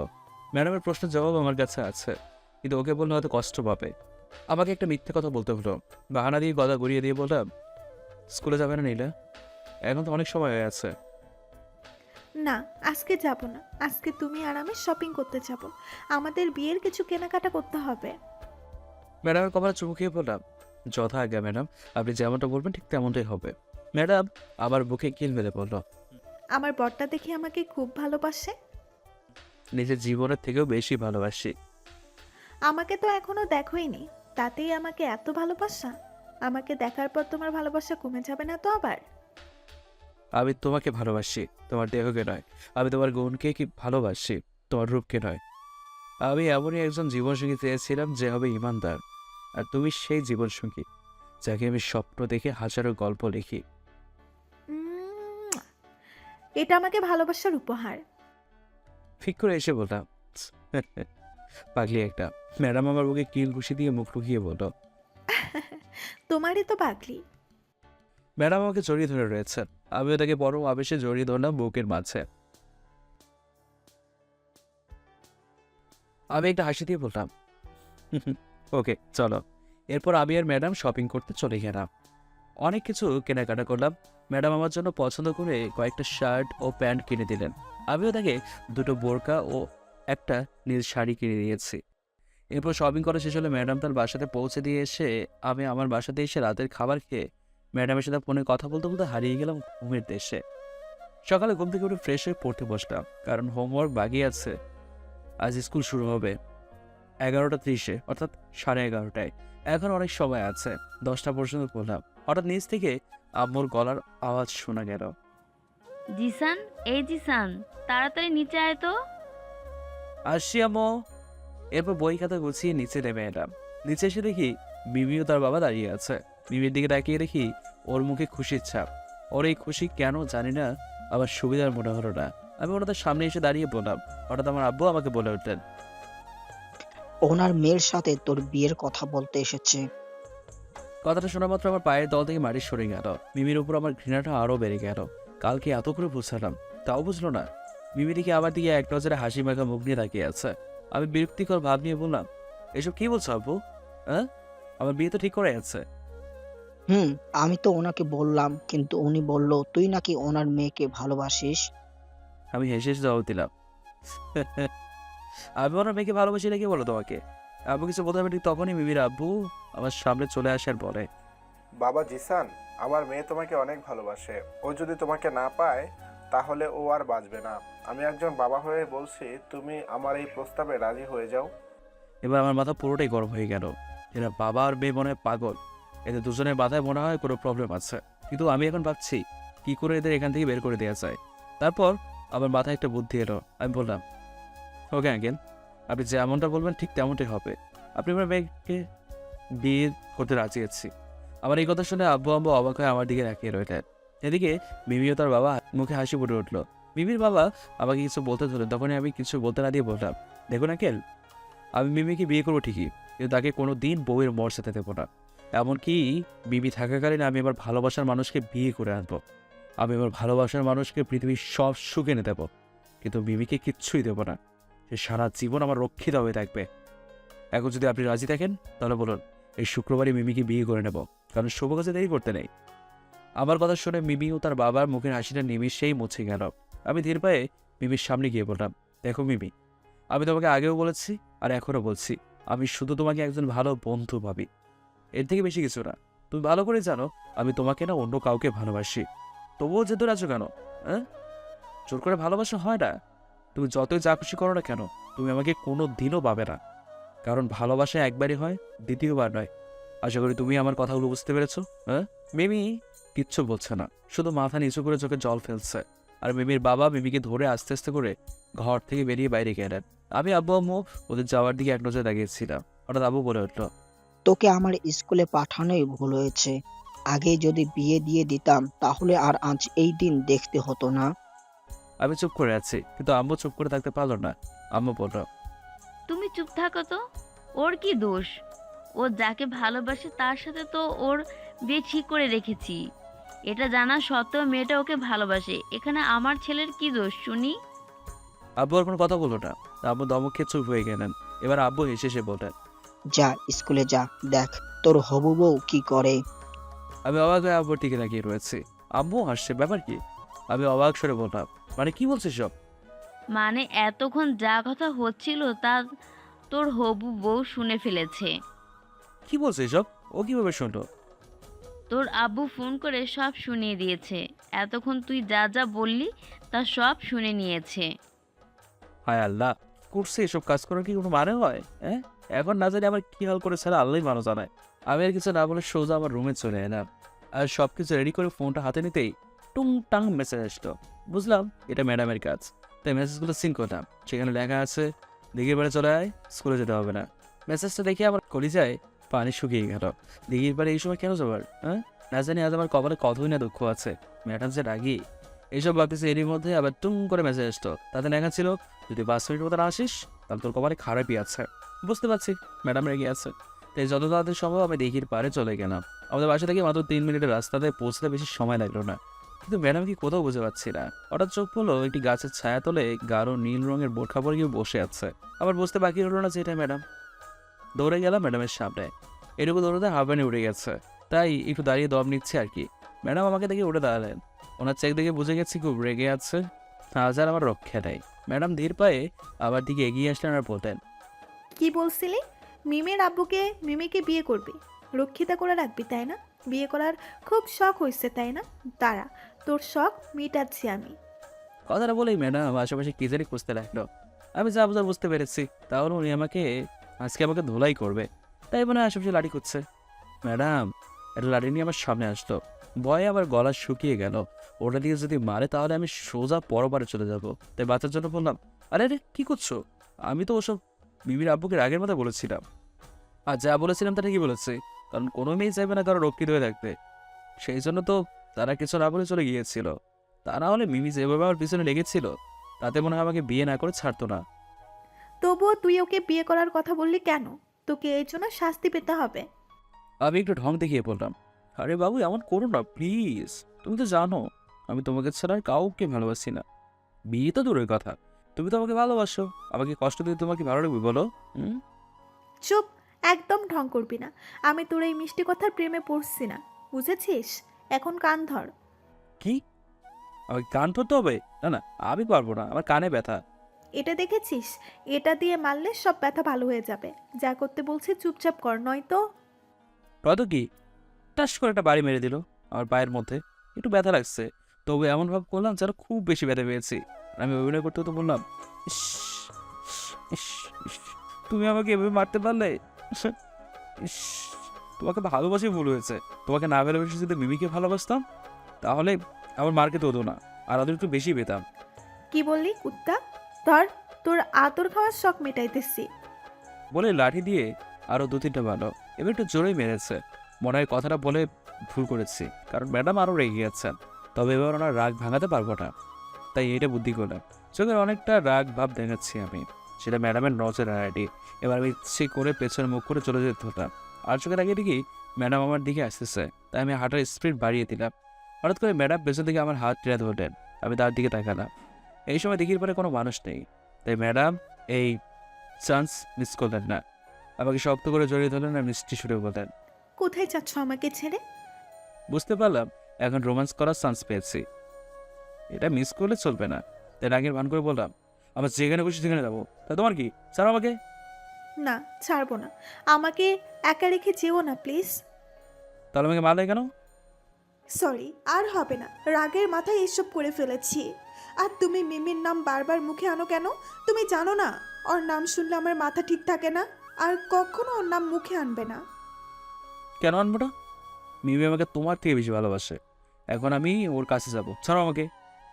ম্যাডামের প্রশ্নের জবাব আমার কাছে আছে, কিন্তু ওকে বললে হয়তো কষ্ট পাবে। আমাকে একটা মিথ্যে কথা বলতে হলো। বাহানা দিয়ে গলা গড়িয়ে দিয়ে বললাম, স্কুলে যাবে না নীলা? এখন তো অনেক সময় হয়ে আছে। না, আজকে যাব না। আজকে তুমি আর আমি শপিং করতে যাব। আমাদের বিয়ের কিছু কেনাকাটা করতে হবে। ম্যাডামের কপালে চুমু খেয়ে বললাম, যথা আজ্ঞা ম্যাডাম, আপনি যেমনটা বলবেন ঠিক তেমনটাই হবে। ম্যাডাম আমার বুকে কিল মেরে বলল, আমার বরটা দেখে আমাকে খুব ভালোবাসে। নিজের জীবনের থেকেও বেশি ভালোবাসি। আমাকে তো এখনো দেখোইনি, তাতেই আমাকে এত ভালোবাসা? আমাকে দেখার পর তোমার ভালোবাসা কমে যাবে না তো আবার? আমি তোমাকে ভালোবাসি, তোমার দেহকে নয়। আমি তোমার গুণকে কি ভালোবাসি, তোমার রূপকে নয়। আমি এমনই একজন জীবনসঙ্গী চেয়েছিলাম যে হবে ইমানদার। আর তুমি সেই জীবনসঙ্গী যাকে আমি স্বপ্ন দেখে হাজারো গল্প লিখি। উম, এটা আমাকে ভালোবাসার উপহার। ঠিক করে এসে বললাম, পাগলি একটা। ম্যাডাম আমার বুকে কিল ঘুষি দিয়ে মুখ লুকিয়ে বলল, তোমারই তো পাগলি। ম্যাডাম আমাকে জড়িয়ে ধরে রয়েছেন। আমিও তাকে বড় আবেশে জড়িয়ে ধরলাম বুকের মাঝে। আমি একটা হাসি দিয়ে বললাম, ওকে চলো। এরপর আমি আর ম্যাডাম শপিং করতে চলে গেলাম। অনেক কিছু কেনাকাটা করলাম। ম্যাডাম আমার জন্য পছন্দ করে কয়েকটা শার্ট ও প্যান্ট কিনে দিলেন। আমিও তাকে দুটো বোরকা ও একটা নীল শাড়ি কিনে দিয়েছি। এরপর শপিং করা শেষ হলে ম্যাডাম তার বাসাতে পৌঁছে দিয়ে এসে আমি আমার বাসাতে এসে রাতের খাবার খেয়ে ম্যাডামের সাথে ফোনে কথা বলতে বলতে হারিয়ে গেলাম ঘুমের দেশে। সকালে ঘুম থেকে উঠে ফ্রেশ হয়ে পড়তে বসলাম, কারণ হোমওয়ার্ক বাকি আছে। আজ স্কুল শুরু হবে 11:30-এ, অর্থাৎ 11:30টায়। এখন অনেক সময় আছে, 10টা পর্যন্ত পড়লাম। হঠাৎ নিচ থেকে আম্মুর গলার আওয়াজ শোনা গেল। জিসান, এই জিসান, তাড়াতাড়ি নিচে আয় তো। আসছি আম্মু। এরপর বই খাতা গুছিয়ে নিচে নেমে এলাম। নিচে এসে দেখি মিমিও তার বাবা দাঁড়িয়ে আছে। মিমির দিকে তাকিয়ে দেখি ওর মুখে খুশির ছাপ। ওর এই খুশি কেন জানি না আমার সুবিধার মনে হলো না। আমি ওনাদের সামনে এসে দাঁড়িয়ে বললাম। হঠাৎ আমার আব্বু আমাকে বলে উঠলেন, ওনার মেয়ের সাথে তোর বিয়ের কথা বলতে এসেছে। কথাটা শোনা মাত্র আমার পায়ের দল থেকে মাটি সরে গেল। মিমির উপর আমার ঘৃণাটা আরও বেড়ে গেল। কালকে এত করে বুঝালাম, তাও বুঝলো না। মিমি দিকে আমার দিকে এক নজরে হাসি মাখা মুখ নিয়ে তাকিয়ে আছে। আমি বিরক্তিকর ভাব নিয়ে বললাম, এসব কি বলছো আব্বু? হ্যাঁ, আমার বিয়ে তো ঠিক করে আছে। আমি তো ওনাকে বললাম, কিন্তু উনি বলল তুই নাকি ওনার মেয়েকে ভালোবাসিস। আমি হেসে হেসে জবাব দিলাম, আমি ওনার মেয়েকে ভালোবাসি না, কে বলো তোমাকে? আব্বু কিছু বলতে হবে ঠিক তখনই মিমির আব্বু আমার সামনে চলে আসে আর বলে, বাবা জিসান, আমার মেয়ে তোমাকে অনেক ভালোবাসে। ও যদি তোমাকে না পায় তাহলে ও আর বাঁচবে না। আমি একজন বাবা হয়ে বলছি, তুমি আমার এই প্রস্তাবে রাজি হয়ে যাও। এবার আমার মাথা পুরোটাই গরম হয়ে গেল। এরা বাবা আর মেয়ে মনে হয় পাগল। এদের দুজনের মাথায় মনে হয় কোনো প্রবলেম আছে। কিন্তু আমি এখন ভাবছি কি করে এদের এখান থেকে বের করে দেওয়া যায়। তারপর আমার মাথায় একটা বুদ্ধি এলো। আমি বললাম, ওকে আঙ্কেল, আপনি যেমনটা বলবেন ঠিক তেমনটাই হবে। আপনি আমার মেয়েকে বিয়ে করতে রাজি আছি। আমার এই কথা শুনে আব্বু আম্বু অবাক হয়ে আমার দিকে রাখিয়ে রইলেন। এদিকে মিমিও তার বাবা মুখে হাসি ফুটে উঠলো। মিমির বাবা আমাকে কিছু বলতে ধরলেন, তখনই আমি কিছু বলতে না দিয়ে বললাম, দেখুন আঙ্কেল, আমি মিমিকে বিয়ে করবো ঠিকই, কিন্তু তাকে কোনো দিন বউয়ের মর্যাদা দেবো না। এমনকি মিমি থাকাকালীন আমি আমার ভালোবাসার মানুষকে বিয়ে করে আনবো। আমি আমার ভালোবাসার মানুষকে পৃথিবীর সব সুখ এনে দেবো, কিন্তু মিমিকে কিচ্ছুই দেবো না। সে সারা জীবন আমার রক্ষিতা হয়ে থাকবে। এখন যদি আপনি রাজি থাকেন তাহলে বলুন, এই শুক্রবারই মিমিকে বিয়ে করে নেব, কারণ শুভ কাজে দেরি করতে নেই। আমার কথা শুনে মিমি ও তার বাবার মুখের হাসিটা নিমিষেই মুছে গেল। আমি ধীর পায়ে মিমির সামনে গিয়ে বললাম, দেখো মিমি, আমি তোমাকে আগেও বলেছি আর এখনও বলছি, আমি শুধু তোমাকে একজন ভালো বন্ধু ভাবি, এর থেকে বেশি কিছু না। তুমি ভালো করে জানো আমি তোমাকে না অন্য কাউকে ভালোবাসি। তবুও যেতে আছো কেন? হ্যাঁ, জোর করে ভালোবাসা হয় না। তুমি যতই যা খুশি করো না কেন, তুমি আমাকে কোনো দিনও পাবে না, কারণ ভালোবাসা একবারই হয়, দ্বিতীয়বার নয়। আশা করি তুমি আমার কথাগুলো বুঝতে পেরেছো। হ্যাঁ? মিমি কিচ্ছু বলছে না, শুধু মাথা নিচু করে চোখে জল ফেলছে। আর মিমির বাবা মিমিকে ধরে আস্তে আস্তে করে ঘর থেকে বেরিয়ে বাইরে গেলেন। আমি আব্বু আম্মু ওদের যাওয়ার দিকে এক নজরে দাঁড়িয়েছিলাম। হঠাৎ আব্বু বলে উঠলো, তোকে আমার স্কুলে পাঠানোই ভুল হয়েছে। আগে যদি বিয়ে দিয়ে দিতাম তাহলে আর আজ এই দিন দেখতে হতো না। আমি চুপ করে আছি, কিন্তু আম্মু চুপ করে থাকতে পারলো না। আম্মু বলল, তুমি চুপ থাকো তো। ওর কি দোষ? ও যাকে ভালোবাসে তার সাথে তো ওর বিয়ে ঠিক করে রেখেছি। এটা জানা সত্ত্বেও মেয়েটা ওকে ভালোবাসে। এখানে আমার ছেলের কি দোষ শুনি? আব্বু আর কোনো কথা বললো না। আব্বু দমক খেয়ে চুপ হয়ে গেলেন। এবার আব্বু হেসে হেসে বললেন, যা স্কুলে যা, দেখ তোর হবু বউ কি করে। আমি অবাক হয়ে আব্বুর দিকে তাকিয়ে রয়েছি। আম্মু হাসছে, ব্যাপার কি? আমি অবাক সরে বললাম, মানে কি বলছিস সব? মানে এতক্ষণ যা কথা হচ্ছিল তা তোর হবু বউ শুনে ফেলেছে। কি বলছিস সব? ও কিভাবে শুনলো? তোর আব্বু ফোন করে সব শুনিয়ে দিয়েছে। এতক্ষণ তুই যা যা বললি তা সব শুনে নিয়েছে। হায় আল্লাহ, করছে এসব কাজ করার কি কোনো মানে হয়? হ্যাঁ, এখন না জানি আমার কি হাল করে ছাড়া আল্লাহই ভালো জানায়। আমি আর কিছু না বলে সোজা আমার রুমে চলে এলাম। আর সব কিছু রেডি করে ফোনটা হাতে নিতেই টুং টাং মেসেজ আসলো। বুঝলাম এটা ম্যাডামের কাজ, তাই মেসেজগুলো সিন করলাম। সেখানে লেখা আছে, দিঘির পাড়ে চলে আয়, স্কুলে যেতে হবে না। মেসেজটা দেখে আমার কলিজায় পানি শুকিয়ে গেল। দিঘির পাড়ে এই সময় কেন যাবার? হ্যাঁ, না জানি আজ আমার কপালে কতই না দুঃখ আছে। ম্যাডাম যে রাগি, এইসব ভাবতেছে। এরই মধ্যে আবার টুং করে মেসেজ আসতো। তাতে লেখা ছিল, যদি 5 মিনিট মতো না আসিস তাহলে তোর কপালে খারাপই আছে। বুঝতে পারছি ম্যাডাম রেগে আছে, তাই যত তাড়াতাড়ি সম্ভব আমি দিঘির পাড়ে চলে গেলাম। আমাদের বাসা থেকে মাত্র 3 মিনিটের রাস্তাতে পৌঁছতে বেশি সময় লাগলো না, কিন্তু ম্যাডাম কি কোথাও বুঝতে পারছি না। হঠাৎ চোখ পড়লো একটি গাছের ছায়া তলে গাঢ় নীল রঙের বোরখা পরে কেউ বসে আছে। আবার বুঝতে বাকি হলো না যে এটা ম্যাডাম। দৌড়ে গেলাম ম্যাডামের সামনে। এটুকু দৌড়তে হাঁপানি উঠে গেছে, তাই একটু দাঁড়িয়ে দম নিচ্ছে আর কি। ম্যাডাম আমাকে দেখে উঠে দাঁড়ালেন। ওনার চেক দেখে বুঝে গেছি খুব রেগে আছে, আজ আর আমার রক্ষা নেই। ম্যাডাম ধীর পায়ে আমার দিকে এগিয়ে আসলেন আর বলতেন, কি বলছিলি? মিমির আব্বুকে মিমিকে বিয়ে করবি, রক্ষিতা করে রাখবি, তাই না? বিয়ে করার খুব শখ হয়েছে, তাই না? দাঁড়া, তোর শখ মিটাচ্ছি আমি। কথাটা বলেই ম্যাডাম আশেপাশে কি জানি খুঁজতে লাগলো। আমি যা বোঝা বুঝতে পেরেছি, তাহলে উনি আজকে আমাকে ধোলাই করবে, তাই মনে হয় আশেপাশে লাঠি খুঁজছে। ম্যাডাম একটা লাঠি নিয়ে আমার সামনে আসতো। ভয়ে আবার গলা শুকিয়ে গেল। ওটা দিয়ে যদি মারে তাহলে আমি সোজা পরবারে চলে যাব। তাই বাঁচার জন্য বললাম, আরে আরে কি করছো? আমি তো ওসব মিমির আব্বুকে রাগের মতো বলেছিলাম, আর যা বলেছিলাম তা ঠিকই বলেছি, কারণ কোনো মেয়ে চাইবে না কারো রক্ষিত হয়ে থাকতে। সেই জন্য তো তারা কিছু না বলে চলে গিয়েছিল। তা না হলে মিমি যেভাবে আমার পিছনে লেগেছিল, তাতে মনে হয় আমাকে বিয়ে না করে ছাড়তো না। তবুও তুই ওকে বিয়ে করার কথা বললি কেন? তোকে এই জন্য শাস্তি পেতে হবে। আমি একটু ঢং দেখিয়ে বললাম, আরে বাবু এমন করো না প্লিজ, তুমি তো জানো আমি তোমাকে ছাড়া আর কাউকে ভালোবাসি না। বিয়ে তো দূরের কথা, তুমি তো আমাকে ভালোবাসো, আমাকে কষ্ট দিয়ে তোমাকে ভালো লাগবে বলো? হুম। চুপ, একদম ঢং করবি না। আমি তোর এই মিষ্টি কথার প্রেমে পড়ছি না, বুঝেছিস? এখন কান ধর। কি? আমাকে কান ধরতে হবে? না না, আমি পারবো না, আমার কানে ব্যথা। এটা দেখেছিস? এটা দিয়ে মারলে সব ব্যথা ভালো হয়ে যাবে। যা করতে বলছি চুপচাপ কর, নয়তো। হয়তো কি টাস করে একটা বাড়ি মেরে দিল আমার পায়ের মধ্যে। একটু ব্যথা লাগছে, তবে এমন ভাব করলাম যেন খুব বেশি ব্যথা পেয়েছি। আমি অভিনয় করতে তো বললাম, ইস, ইস, ইস, তুমি আমাকে এভাবে মারতে পারলে? ইস, তোমাকে ভালোবাসি ভুল হয়েছে। তোমাকে না ভালোবেসে যদি মিমিকে ভালোবাসতাম, তাহলে আমার মার্কে তো হতো না, আর ওদের একটু বেশি পেতাম। কি বললি কুত্তা? ধর, তোর আতর খাওয়ার শখ মেটাইতেছি। বলে লাঠি দিয়ে আরও 2-3টা মারলো। এবার একটু জোরেই মেরেছে। মনে হয় কথাটা বলে ভুল করেছি, কারণ ম্যাডাম আরও রেগে গেছেন। তবে এবার ওনার রাগ ভাঙাতে পারবো না, তাই এটা বুদ্ধি করলাম। চোখের অনেকটা রাগ ভাব দেখাচ্ছি আমি, সেটা ম্যাডামের নজর এড়াটি। এবার আমি ইচ্ছে করে পেছনে মুখ করে চলে যেতে হতাম, আর চোখের আগে দেখি ম্যাডাম আমার দিকে আসতেছে, তাই আমি হাঁটার স্পিড বাড়িয়ে দিলাম। হঠাৎ করে ম্যাডাম পেছন থেকে আমার হাত টেনে ধরলেন। আমি তার দিকে তাকালাম। এই সময় দেখির পরে কোনো মানুষ নেই, তাই ম্যাডাম এই চান্স মিস করলেন না। আমাকে শক্ত করে জড়িয়ে ধরলেন আর মিষ্টি সুরে বললেন, কোথায় যাচ্ছ আমাকে ছেড়ে? বুঝতে পারলাম এখন রোম্যান্স করার চান্স পেয়েছি, এটা মিস করলে চলবে না। তাই রাগের ভান করে বললাম, আমার যেখানে খুশি সেখানে যাবো, তা তোমার কি? ছাড়ো আমাকে। না, ছাড়বো না। আমাকে একা রেখে যেও না প্লিজ। তাহলে আমাকে মারলে কেন? সরি, আর হবে না। রাগের মাথায় এসব করে ফেলেছি। আর তুমি মিমির নাম বারবার মুখে আনো কেন? তুমি জানো না ওর নাম শুনলে আমার মাথা ঠিক থাকে না। আর কখনো ওর নাম মুখে আনবে না। কেন আনবো না? মিমি আমাকে তোমার থেকে বেশি ভালোবাসে, এখন আমি ওর কাছে যাবো, ছাড়ো আমাকে।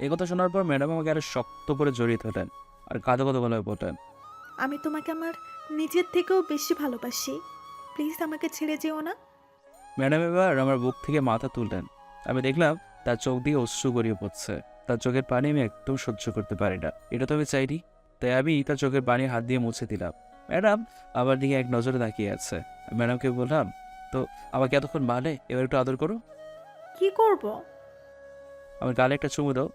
এই কথা শোনার পর ম্যাডাম আমাকে আরো শক্ত করে জড়িয়ে ধরলেন আর কাঁদো কাঁদো গলায় বললেন, আমি তোমাকে আমার নিজের থেকেও বেশি ভালোবাসি। প্লিজ আমাকে ছেড়ে যেও না। ম্যাডাম এবার আমার বুক থেকে মাথা তুললেন। আমি দেখলাম তার চোখ দিয়ে অশ্রু গড়িয়ে পড়ছে। তার চোখের পানি আমি একদম সহ্য করতে পারি না, এটা তো আমি চাইনি। তাই আমি তার চোখের পানি হাত দিয়ে মুছে দিলাম। ম্যাডাম আমার দিকে এক নজরে তাকিয়ে আছে। ম্যাডামকে বললাম, তো আমাকে এতক্ষণ মানে এবার একটু আদর করো। কি করব? আমার গালে একটা চুমু দাও।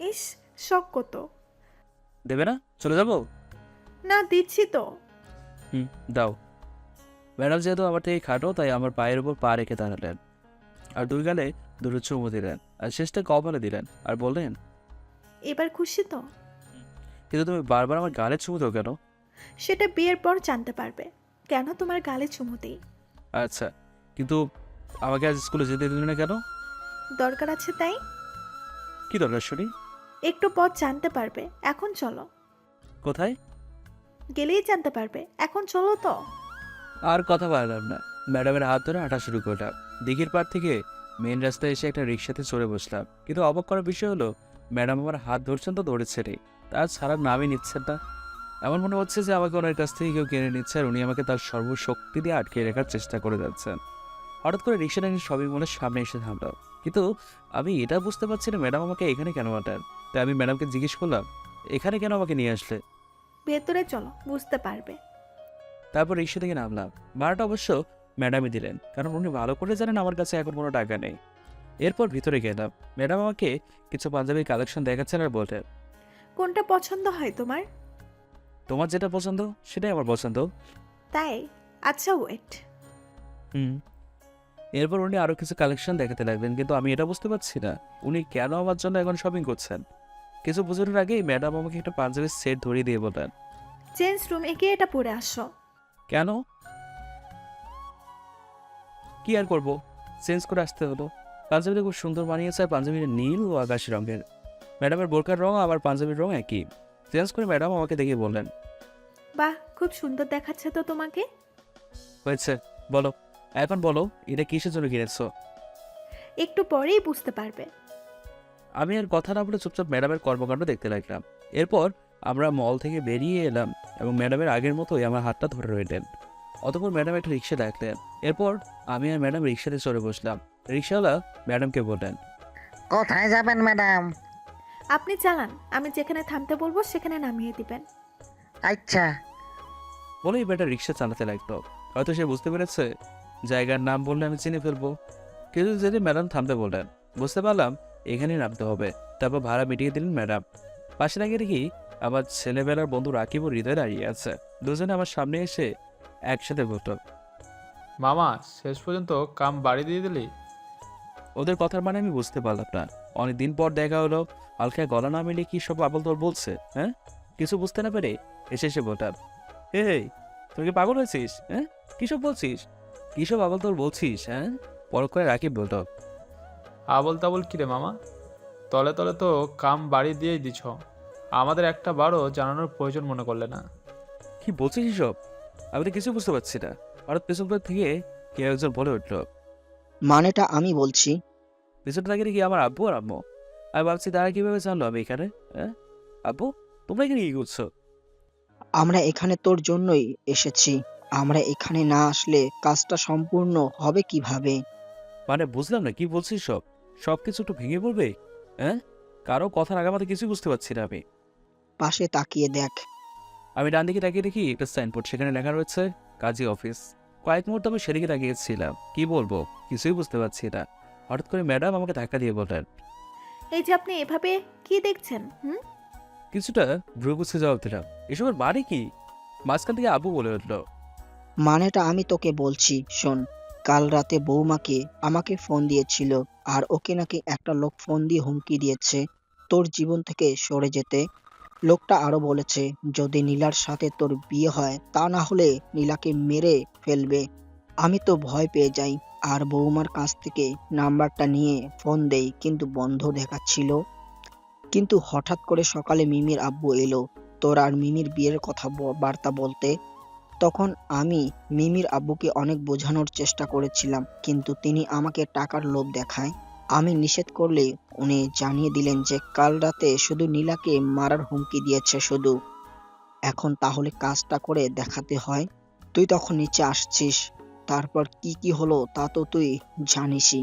ইস, শখ কত। দেবে না? চলে যাবো? না, দিচ্ছি তো। দাও। ম্যাডাম যেহেতু আমার থেকে খাটো, তাই আমার পায়ের উপর পা রেখে দাঁড়ালেন আর দুই গালে দুটো চুমু দিলেন আর শেষটা কপালে দিলেন আর বললেন, এবার খুশি তো? কিন্তু তুমি বারবার আমার গালে চুমু দাও কেন? সেটা বিয়ের পর জানতে পারবে কেন তোমার গালে চুমু দিই। আচ্ছা, কিন্তু আমাকে আজ স্কুলে যেতে দিলে না কেন? দরকার আছে তাই। কি দরকার শুনি? একটু পর জানতে পারবে, এখন চলো। কোথায়? গেলেই জানতে পারবে, এখন চলো তো। আর কথা বললাম না, ম্যাডামের হাত ধরে হাঁটা শুরু করলাম। দিঘির পাড় থেকে মেন রাস্তায় এসে একটা রিক্সাতে চড়ে বসলাম। কিন্তু অবাক করার বিষয় হলো, ম্যাডাম আমার হাত ধরছেন তো ধরেছে রে, তার ছাড়ার নামই নিচ্ছেন না। এমন মনে হচ্ছে যে আমাকে ওনার কাছ থেকে কেউ কিনে নিচ্ছে আর উনি আমাকে তার সর্বশক্তি দিয়ে আটকে রাখার চেষ্টা করে যাচ্ছেন। হঠাৎ করে রিক্সাটা নিয়ে সবই মনের সামনে এসে থামলো, কিন্তু আমি এটা বুঝতে পারছি না ম্যাডাম আমাকে এখানে কেন আটান। তাই আমি ম্যাডামকে জিজ্ঞেস করলাম, এখানে কেন আমাকে নিয়ে আসলে? ভেতরে চলো, বুঝতে পারবে। তারপর রিক্সা থেকে নামলাম। ভাড়াটা অবশ্য ম্যাডামই দিলেন, কারণ উনি ভালো করে জানেন আমার কাছে এখন কোনো টাকা নেই। এরপর ভিতরে গেলাম। ম্যাডাম আমাকে কিছু পাঞ্জাবির কালেকশন দেখাচ্ছেন আর বললেন, কোনটা পছন্দ হয় তোমার? তোমার যেটা পছন্দ সেটাই আমার পছন্দ। তাই? আচ্ছা, ওয়েট। এরপর উনি আরও কিছু কালেকশন দেখাতে লাগলেন, কিন্তু আমি এটা বুঝতে পারছি না উনি কেন আমার জন্য এখন শপিং করছেন। কিছু বোঝানোর আগেই ম্যাডাম আমাকে একটা পাঞ্জাবির সেট ধরিয়ে দিয়ে বললেন, চেঞ্জ রুম এগিয়ে এটা পরে আসো। কেন? কি আর করবো, চেঞ্জ করে আসতে হলো। পাঞ্জাবিটা খুব সুন্দর বানিয়েছে, আর পাঞ্জাবিটা নীল ও আকাশি রঙের। ম্যাডামের বোরকার রং আবার পাঞ্জাবির রং একই। চেঞ্জ করে ম্যাডাম আমাকে দেখে বললেন, বাহ, খুব সুন্দর দেখাচ্ছে তো তোমাকে। হয়েছে, বলো এখন বলো এটা কিসের জন্য কিনেছো? একটু পরেই বুঝতে পারবে। আমি আর কথা না বলে চুপচাপ ম্যাডামের কর্মকাণ্ড দেখতে লাগলাম। এরপর আমরা মল থেকে বেরিয়ে এলাম এবং ম্যাডামের আগের মতোই আমার হাতটা ধরে রইলেন। অতঃপর ম্যাডাম একটা রিক্সা ডাকলেন। এরপর আমি আর ম্যাডাম রিক্সাতে চড়ে বসলাম। রিক্সাওয়ালা ম্যাডামকে বললেন, কোথায় যাবেন ম্যাডাম? আপনি চালান, আমি যেখানে থামতে বলবো সেখানে নামিয়ে দিবেন। আচ্ছা। বলেই বেটা রিক্সা চালাতে লাগলো। হয়তো সে বুঝতে পেরেছে জায়গার নাম বললে আমি চিনে ফেলবো। কিন্তু যদি ম্যাডাম থামতে বললেন, বুঝতে পারলাম এখানেই নামতে হবে। তারপর ভাড়া মিটিয়ে দিলেন ম্যাডাম। পাশে লাগিয়ে দেখি আমার ছেলেবেলার বন্ধু রাকিব ও হৃদয় দাঁড়িয়ে আছে। দুজনে আমার সামনে এসে একসাথে বলল, মামা শেষ পর্যন্ত কাম বাড়ি দিয়ে দিলি? ওদের কথার মানে আমি বুঝতে পারলাম না। অনেকদিন পর দেখা হলো, হালকা গলা না মিলে কি সব আবল তোর বলছে। হ্যাঁ, কিছু বুঝতে না পেরে এসে বলতাম, হে তুই কি পাগল হয়েছিস? হ্যাঁ, কিসব বলছিস? কিসব আবল তোর বলছিস? হ্যাঁ, পরক করে রাকিব বলতো, আবল তাবল কিরে মামা? তলে তলে তো কাম বাড়ি দিয়েই দিছ, আমাদের একটা বারও জানানোর প্রয়োজন মনে করলে না। কি বলছিস এসব? আমি তো কিছু বুঝতে পারছি না। হঠাৎ পেছন থেকে কেউ একজন বলে উঠলো। মানেটা আমি বলছি। পেছনটা তাকিয়ে দেখি আমার আব্বু আর আম্মু। আমি ভাবছি তারা কিভাবে জানলো আমি এখানে। হ্যাঁ আব্বু, তোমরা এখানে কি করছো? আমরা এখানে তোর জন্যই এসেছি। আমরা এখানে না আসলে কাজটা সম্পূর্ণ হবে কিভাবে? মানে বুঝলাম না, কি বলছিস সব? সব কিছু একটু ভেঙে পড়বে? হ্যাঁ, কারো কথার আগামাতে কিছু বুঝতে পারছি না আমি। পাশে তাকিয়ে দেখ। আমি ডান দিকে তাকিয়ে দেখি একটা সাইনবোর্ড, সেখানে লেখা রয়েছে কাজী অফিস। কয়েক মুহূর্ত আমি সেদিকে তাকিয়েছিলাম, কি বলবো কিছুই বুঝতে পারছি না। হঠাৎ করে ম্যাডাম আমাকে ধাক্কা দিয়ে বললেন, এই যে আপনি এভাবে কি দেখছেন? কিছুটা ভ্রু কুচকে জবাব দিলাম, এসবের মানে কি? মাঝখান থেকে আব্বু বলে উঠলো, মানেটা আমি তোকে বলছি, শোন। কাল রাতে বৌমাকে আমাকে ফোন দিয়েছিল, আর ওকে নাকি একটা লোক ফোন দিয়ে হুমকি দিয়েছে তোর জীবন থেকে সরে যেতে। লোকটা আরো বলেছে যদি নীলার সাথে তোর বিয়ে হয় তা না হলে নীলাকে মেরে ফেলবে। আমি তো ভয় পেয়ে যাই আর বৌমার কাছ থেকে নাম্বারটা নিয়ে ফোন দেই, কিন্তু বন্ধ দেখাচ্ছিল। কিন্তু হঠাৎ করে সকালে মিমির আব্বু এলো তোর আর মিমির বিয়ের কথা বার্তা বলতে। তখন আমি মিমির আব্বুকে অনেক বোঝানোর চেষ্টা করেছিলাম, কিন্তু তিনি আমাকে টাকার লোভ দেখায়। আমি নিষেধ করলে উনি জানিয়ে দিলেন যে কাল রাতে শুধু নীলাকে মারার হুমকি দিয়েছে শুধু। এখন তাহলে কাজটা করে দেখাতে হয়। তুই তখন নিচে আসছিস, তারপর কি কি হলো তা তো তুই জানিসই।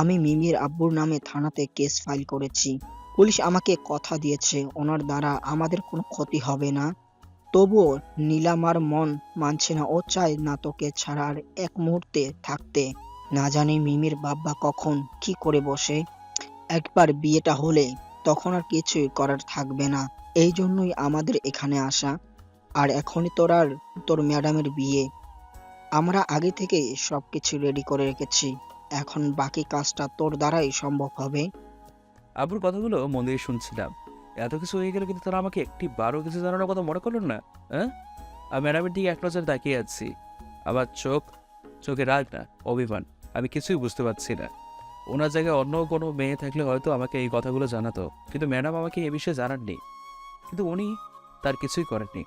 আমি মিমির আব্বুর নামে থানাতে কেস ফাইল করেছি। পুলিশ আমাকে কথা দিয়েছে ওনার দ্বারা আমাদের কোনো ক্ষতি হবে না। তবুও নীলামার মন মানছে না, ও চায় না তোকে ছাড়া আর এক মুহূর্তে থাকতে। না জানি মিমির বাবা কখন কি করে বসে। একবার বিয়েটা হলে তখন আর কিছুই করার থাকবে না। এই জন্যই আমাদের এখানে আসা। আর এখনই তোর ম্যাডামের বিয়ে। আমরা আগে থেকে সবকিছু রেডি করে রেখেছি। এখন বাকি কাজটা তোর দ্বারাই সম্ভব হবে। আব্বুর কথাগুলো মন দিয়ে শুনছিলাম। এত কিছু হয়ে গেল, কিন্তু তারা আমাকে একটি বারো কিছু জানানোর কথা মনে করলেন না। হ্যাঁ, আমি ম্যাডামের দিকে এক নজর তাকিয়ে আছি। আমার চোখে রাগ না, অভিমান। আমি কিছুই বুঝতে পারছি না। ওনার জায়গায় অন্য কোনো মেয়ে থাকলে হয়তো আমাকে এই কথাগুলো জানাতো, কিন্তু ম্যাডাম আমাকে এ বিষয়ে জানাননি। কিন্তু উনি তার কিছুই করেননি,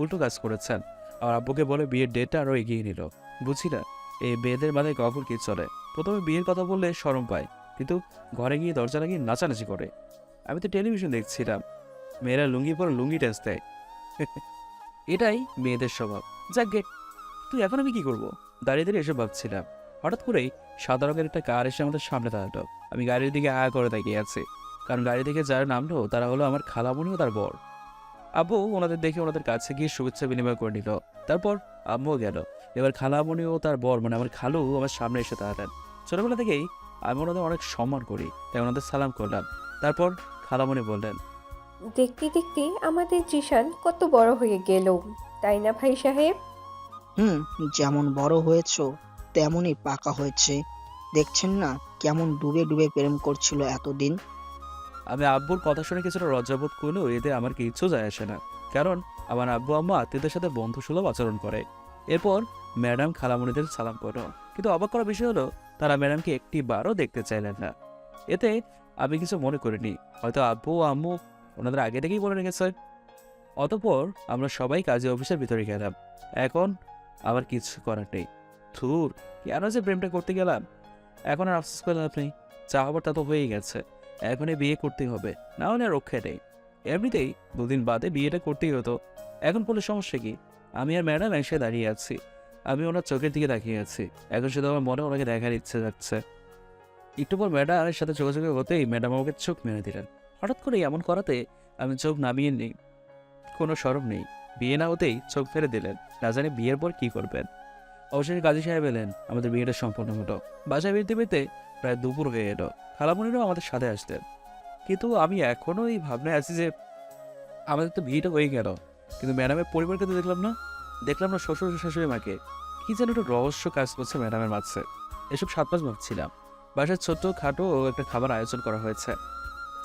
উল্টো কাজ করেছেন। আর আব্বুকে বলে বিয়ের ডেটটা আরও এগিয়ে নিল। বুঝি না এই মেয়েদের মাথায় কখন কি চলে। প্রথমে বিয়ের কথা বললে শরম পায়, কিন্তু ঘরে গিয়ে দরজা লাগিয়ে নাচানাচি করে। আমি তো টেলিভিশন দেখছিলাম, মেয়েরা লুঙ্গি পরে লুঙ্গি টেস্ট দেয়। এটাই মেয়েদের স্বভাব। যাক গে, তুই এখন আমি কি করবো? দাঁড়িয়ে দাঁড়িয়ে এসব ভাবছিলাম। হঠাৎ করেই সাদা রঙের একটা কার এসে আমাদের সামনে দাঁড়ালো। আমি গাড়ির দিকে করে তাকিয়ে আছি, কারণ গাড়ি থেকে যারা নামলো তারা হলো আমার খালামণি ও তার বর। আব্বু ওনাদের দেখে ওনাদের কাছে গিয়ে শুভেচ্ছা বিনিময় করে নিল। তারপর আম্মুও গেল। এবার খালামণি ও তার বর মানে আমার খালু আমার সামনে এসে দাঁড়ালেন। ছোটবেলা থেকেই আমি ওনাদের অনেক সম্মান করি, তাই ওনাদের সালাম করলাম। তারপর খালামণি বললেন, দেখতে দেখতে আমাদের জিশান কত বড় হয়ে গেল, তাই না ভাই সাহেব? যেমন বড় হয়েছো তেমনই পাকা হয়েছে। দেখছেন না কেমন ডুবে ডুবে প্রেম করছিল এতদিন। আমি আব্বুর কথা শুনে কিছুটা লজ্জাবোধ করলেও এতে আমার কিচ্ছু যায় আসে না, কারণ আমার আব্বু আম্মা আত্মীয়দের সাথে বন্ধুসুলভ আচরণ করে। এরপর ম্যাডাম খালামণিদের সালাম করল, কিন্তু অবাক করার বিষয় হলো তারা ম্যাডামকে একটি বারও দেখতে চাইলেন না। এতে আমি কিছু মনে করিনি, হয়তো আব্বু ও আম্মু ওনাদের আগে থেকেই বলে রেখেছে। অতঃপর আমরা সবাই কাজী অফিসের ভিতরে গেলাম। এখন আবার কিছু করার নেই। ধুর, কেন যে প্রেমটা করতে গেলাম। এখন আর আফসোস করে লাভ নেই, যা হবার তা তো হয়েই গেছে। এখনই বিয়ে করতেই হবে, না হলে আর রক্ষে নেই। এমনিতেই 2 দিন বাদে বিয়েটা করতেই হতো। এখন বলে সমস্যা কি? আমি আর ম্যাডাম একসাথে দাঁড়িয়ে আছি। আমি ওনার চোখের দিকে তাকিয়ে আছি। এখন শুধু আমার মনে ওনাকে দেখার ইচ্ছে যাচ্ছে। একটু পর ম্যাডামের সাথে যোগাযোগ হতেই ম্যাডাম আমাকে চোখ মেরে দিলেন। হঠাৎ করে এমন করাতে আমি চোখ নামিয়ে নিই। কোনো শরম নেই। বিয়ে না হতেই চোখ ফেলে দিলেন। না জানি বিয়ের পর কি করবেন। অবশেষে কাজী সাহেব এলেন। আমাদের বিয়েটা সম্পন্ন হলো। বাসায় ফিরতে ফিরতে প্রায় দুপুর হয়ে এলো। খালামণিরাও আমাদের সাথে আসতেন। কিন্তু আমি এখনও এই ভাবনায় আছি যে আমাদের তো বিয়েটা হয়ে গেল, কিন্তু ম্যাডামের পরিবারকে তো দেখলাম না শ্বশুর শাশুড়ি মাকে। কি যেন একটা রহস্য কাজ করছে ম্যাডামের মাঝে। এসব 7 মাস ভাবছিলাম। বাসায় ছোট্ট খাটো একটা খাবার আয়োজন করা হয়েছে,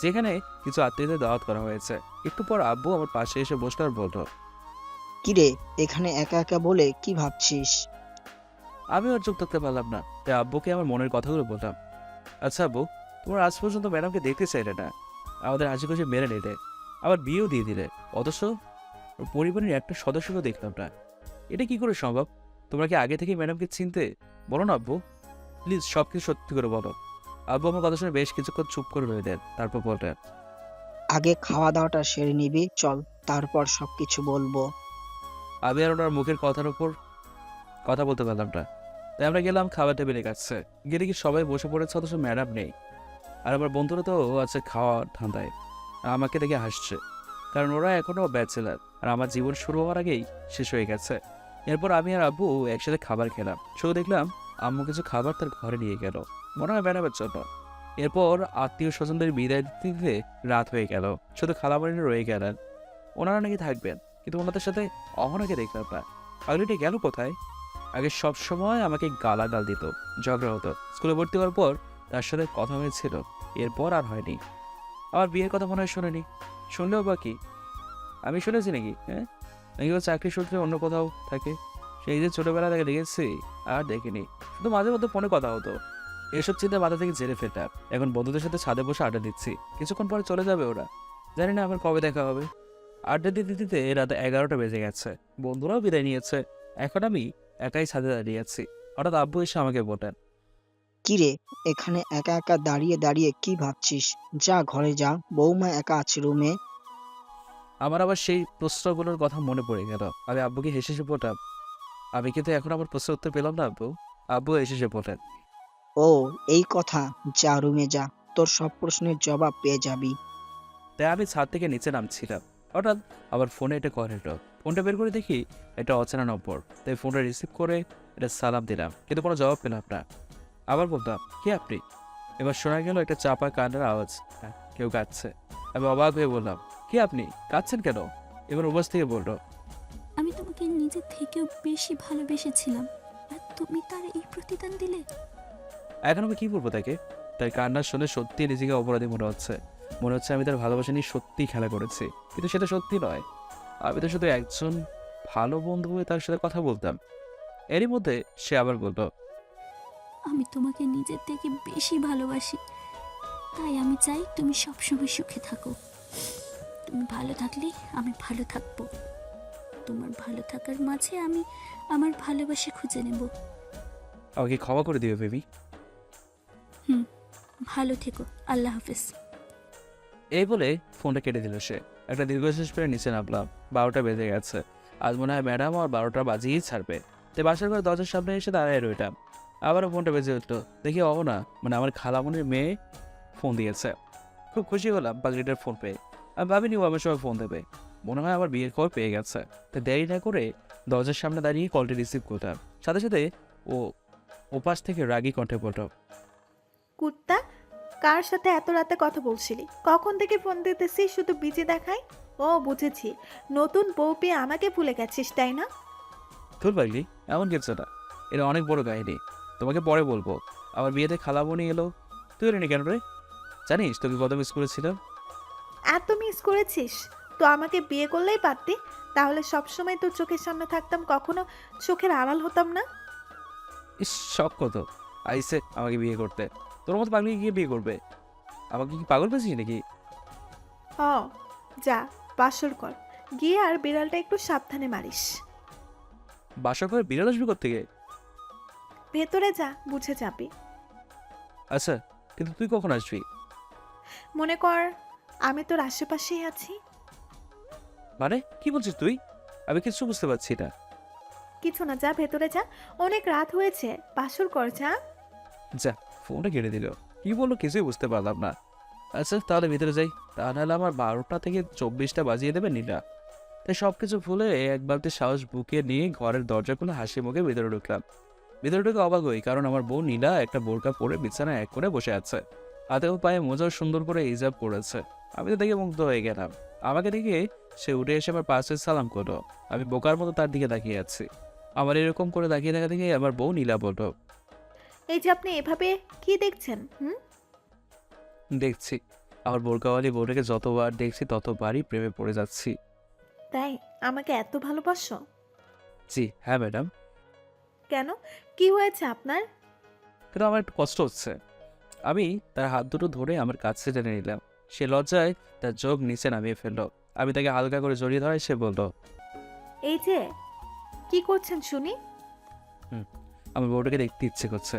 যেখানে কিছু আত্মীয়দের দাওয়াত করা হয়েছে। একটু পর আব্বু আমার পাশে এসে বসলো আর বলল, কিরে, এখানে একা একা বলে কি ভাবছিস? আমি আর চুপ থাকতে পারলাম না, তাই আব্বুকে আমার মনের কথাগুলো বললাম। আচ্ছা আব্বু, তোমার আজ পর্যন্ত ম্যাডামকে দেখতে চাইলে না, আমাদের আশেপাশে মেরে নিলে, আবার বিয়েও দিয়ে দিলে, অথচ ওর পরিবারের একটা সদস্যকেও দেখলাম না। এটা কি করে সম্ভব? তোমরা কি আগে থেকে ম্যাডামকে চিনতে? বলো না আব্বু, প্লিজ সব কিছু সত্যি করে বলো। আব্বু আমার কথা শুনে বেশ কিছুক্ষণ চুপ করে রয়ে দেন, তারপর বললেন, আগে খাওয়া দাওয়াটা সেরে নিবি, চল, তারপর সবকিছু বলবো। আমি আর ওনার মুখের কথার উপর কথা বলতে পারলাম না। তাই আমরা গেলাম খাবার টেবিলের কাছে। গেলে কি সবাই বসে পড়েছে, অথচ ম্যাডাম নেই। আর আমার বন্ধুরা তো আছে খাওয়া ঠান্ডায়, আর আমাকে দেখে হাসছে, কারণ ওরা এখনও ব্যাচেলার আর আমার জীবন শুরু হওয়ার আগেই শেষ হয়ে গেছে। এরপর আমি আর আব্বু একসাথে খাবার খেলাম। শুধু দেখলাম আম্মু কিছু খাবার তার ঘরে নিয়ে গেল, মনে হয় ম্যাডামের জন্য। এরপর আত্মীয় স্বজনদের বিদায় দিতে দিতে রাত হয়ে গেল। শুধু খালাবাড়িরা রয়ে গেলেন। ওনারা নাকি থাকবেন, কিন্তু ওনাদের সাথে অহনাকে দেখলাম না। পাগলিটি গেল কোথায়? আগে সব সময় আমাকে গালাগাল দিত, ঝগড়া হতো। স্কুলে ভর্তি হওয়ার পর তার সাথে কথা হয়েছিল, এরপর আর হয়নি। আমার বিয়ের কথা মনে হয় শোনেনি। শুনলেও বা কি, আমি শুনেছি নাকি? হ্যাঁ, নাকি ও চাকরি সূত্রে অন্য কোথাও থাকে। সেই যে ছোটবেলা থেকে দেখেছি আর দেখিনি, শুধু মাঝে মধ্যে ফোনে কথা হতো। এসব চিন্তা মাথা থেকে ঝেড়ে ফেললাম। এখন বন্ধুদের সাথে ছাদে বসে আড্ডা দিচ্ছি। কিছুক্ষণ পরে চলে যাবে ওরা, জানি না আবার কবে দেখা হবে। আড্ডা দিতে দিতে রাত 11টা বেজে গেছে। বন্ধুরাও বিদায় নিয়েছে। এখন আমি একাই ছাদে দাঁড়িয়ে আছি। হঠাৎ আব্বু এসে আমাকে বলেন, কিরে, এখানে একা একা দাঁড়িয়ে দাঁড়িয়ে কি ভাবছিস? যা ঘরে যা, বৌমা একা আছে রুমে। আমার আবার সেই প্রশ্নগুলোর কথা মনে পড়ে গেল। আমি আব্বুকে হেসে হেসে বললাম, আমি কিন্তু এখন আমার প্রশ্নের উত্তর পেলাম না আব্বু। আব্বু হেসে হেসে বলেন, ও, এই কথা, যা রুমে যা, তোর সব প্রশ্নের জবাব পেয়ে যাবি। তাই আমি ছাদ থেকে নিচে নামছিলাম। হঠাৎ আবার ফোনে এটা কল এলো। ফোনটা বের করে দেখি এটা অচেনা নম্বর। তাই ফোনটা রিসিভ করে এটা সালাম দিলাম, কিন্তু কোনো জবাব পেলাম না। আবার বলতাম, কে আপনি? এবার শোনা গেল একটা চাপা কান্নার আওয়াজ। হ্যাঁ, কেউ কাঁদছে। আমি অবাক হয়ে বললাম, কে আপনি? কাঁদছেন কেন? এবার উপাস থেকে বললো, আমি তোমাকে নিজের থেকেও বেশি ভালোবেসেছিলাম, আর তুমি তার এই প্রতিদান দিলে। এখন আমি কি বলবো তাকে? তাই কান্না শুনে সত্যি নিজেকে অপরাধী মনে হচ্ছে। মনে হচ্ছে আমি তার ভালোবাসা নিয়ে সত্যিই খেলা করেছি, কিন্তু সেটা সত্যি নয়। আমি তো শুধু একজন ভালো বন্ধু হয়ে তার সাথে কথা বলতাম। এরই মধ্যে সে আবার বলল, আমি তোমাকে নিজের থেকে বেশি ভালোবাসি, তাই আমি চাই তুমি সবসময় সুখে থাকো। তুমি ভালো থাকলে আমি ভালো থাকবো। তোমার ভালো থাকার মাঝে আমি আমার ভালোবাসা খুঁজে নেব। আমাকে ক্ষমা করে দিও বেবি। ভালো থেকো, আল্লাহ হাফেজ। এই বলে ফোনটা কেটে দিল সে। একটা দীর্ঘশ্বাস ফেলে নিচে নামলাম। 12টা বেজে গেছে। আজ মনে হয় ম্যাডাম আর 12টা বাজিয়েই ছাড়বে। তাই বাসার ঘরে দরজার সামনে এসে দাঁড়ায় রইলাম। আবারও ফোনটা বেজে উঠলো। দেখি অহনা, মানে আমার খালামণির মেয়ে, ফোন দিয়েছে। খুব খুশি হলাম পাগলিটার ফোন পেয়ে। আমি ভাবিনি ও আমার সময় ফোন দেবে। মনে হয় আবার বিয়ের খবর পেয়ে গেছে। তাই দেরি না করে দরজার সামনে দাঁড়িয়ে কলটি রিসিভ করলাম। সাথে সাথে ও ওপাশ থেকে রাগী কণ্ঠে বলল, কুত্তা, কার সাথে এত রাতে কথা বলছিলি? কখন থেকে ফোন দিতেছি, শুধু বিজি দেখাই। ও বুঝেছি, নতুন বউ পেয়ে আমাকে ভুলে গেছিস, তাই না? তোর পাগলি, এমন কিছু না। এটা অনেক বড় কাহিনী, তোমাকে পরে বলবো। আমার বিয়েতে খালামণি এলো, তুই এলি কেন রে? জানিস তোকে কত মিস করেছিলাম। এত মিস করেছিস তো আমাকে বিয়ে করলেই পারতি, তাহলে সবসময় তোর চোখের সামনে থাকতাম, কখনো চোখের আড়াল হতাম না। ইস, শখ কত আইসে আমাকে বিয়ে করতে। তোর মতো পাগলি গিয়ে বিয়ে করবে? আমাকে কি পাগল পেয়েছিস নাকি? ও যা, বাসর কর গিয়ে, আর বিড়ালটা একটু সাবধানে মারিস। বাসা করে বিড়াল আসবি কোত্থেকে? ভেতরে যা, বুঝে যাবি। আচ্ছা, কিন্তু তুই কখন আসবি? মনে কর আমি তোর আশেপাশেই আছি। মানে কি বলছিস তুই? আমি কিছু বুঝতে পারছি না। কিছু না, যা ভেতরে যা, অনেক রাত হয়েছে, বাসর কর যা। যা, ফোনটা কেটে দিল। কি বললো কিছুই বুঝতে পারলাম না। আচ্ছা তাহলে ভিতরে যাই, তা নাহলে আমার 12টা থেকে 24টা বাজিয়ে দেবে নীলা। তাই সব কিছু ভুলে এক বালতি সাহস বুকে নিয়ে ঘরের দরজা খুলে হাসি মুখে ভিতরে ঢুকলাম। ভিতরে ঢুকে অবাক হই, কারণ আমার বউ নীলা একটা বোরকা পরে বিছানায় এক করে বসে আছে। হাতেও পায়ে মোজাও সুন্দর করে হিজাব করেছে। আমি তো দেখে মুগ্ধ হয়ে গেলাম। আমাকে দেখে সে উঠে এসে আমার পাশে সালাম করলো। আমি বোকার মতো তার দিকে তাকিয়ে আছি। আমার এরকম করে তাকিয়ে থাকা দেখে আমার বউ নীলা বলল, এই যে আপনি এভাবে কি দেখছেন? দেখছি আমার বোরকাওয়ালি বউটাকে যতবার দেখছি ততবারই প্রেমে পড়ে যাচ্ছি। তাই আমাকে এত ভালোবাসো? জি হ্যাঁ ম্যাডাম। কেন, কি হয়েছে আপনার? কিন্তু আমার একটু কষ্ট হচ্ছে। আমি তার হাত দুটো ধরে আমার কাছে টেনে নিলাম। সে লজ্জায় তার চোখ নিচে নামিয়ে ফেললো। আমি তাকে হালকা করে জড়িয়ে ধরাই সে বলল, এই যে কি করছেন শুনি? আমার বউটাকে দেখতে ইচ্ছে করছে।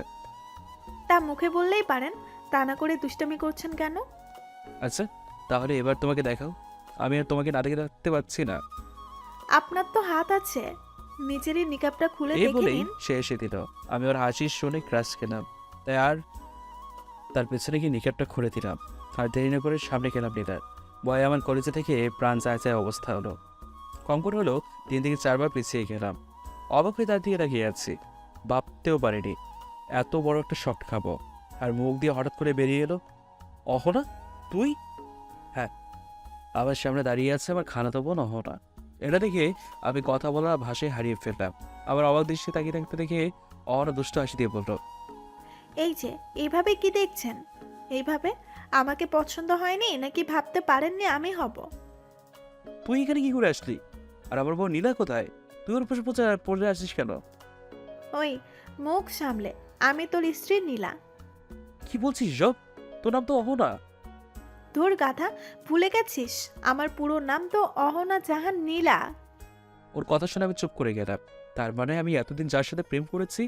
তা মুখে বললেই পারেন, তা না করে দুষ্টামি করছেন কেন? আচ্ছা তাহলে এবার তোমাকে দেখাও। আমি আর তোমাকে না দেখে রাখতে পারছি না। আপনার তো হাত আছে, নিজেরই নিকাবটা খুলে এই দেখে বলেই নিন। সে এসে দিল। আমি ওর হাসি শুনে ক্রাশ খেলাম। তাই আর তার পেছনে গিয়ে নিকাবটা খুলে দিলাম। আর দেরি না করে সামনে গেলাম নীলার। ভয়ে আমার কলেজে থেকে প্রাণ চায় চায় অবস্থা হলো। কম করে হলো 3 থেকে 4 বার পিছিয়ে গেলাম। অবাক হয়ে তার দিকে তাকিয়ে আছি। ভাবতেও পারিনি এত বড় একটা শট খাবো। আর মুখ দিয়ে হঠাৎ করে বেরিয়ে এলো, অহনা তুই? হ্যাঁ, আমার সামনে দাঁড়িয়ে আছে আমার খালাতো বোন অহনা। এটা দেখে আমি কথা বলার ভাষায় হারিয়ে ফেললাম। আবার অবাক দৃষ্টি তাকিয়ে থাকতে দেখে অহনা দুষ্ট হাসি দিয়ে বলল, এই যে এইভাবে কি দেখছেন? এইভাবে আমাকে পছন্দ হয়নি নাকি ভাবতে পারেননি আমি হব? তুই এখানে কি করে আসলি? আর আমার বোন নীলা কোথায়? তুই ওর পাশে পড়ে আসিস কেন? ওই মুখ সামলে, আমি তোর স্ত্রী নীলা। কি বলছিস সব? তোর নাম তো অহনা। ধুর গাধা, ভুলে গেছিস? আমার পুরো নাম তো অহনা জাহান নীলা। ওর কথা শুনে আমি চুপ করে গেলাম। তার মানে আমি এতদিন যার সাথে প্রেম করেছি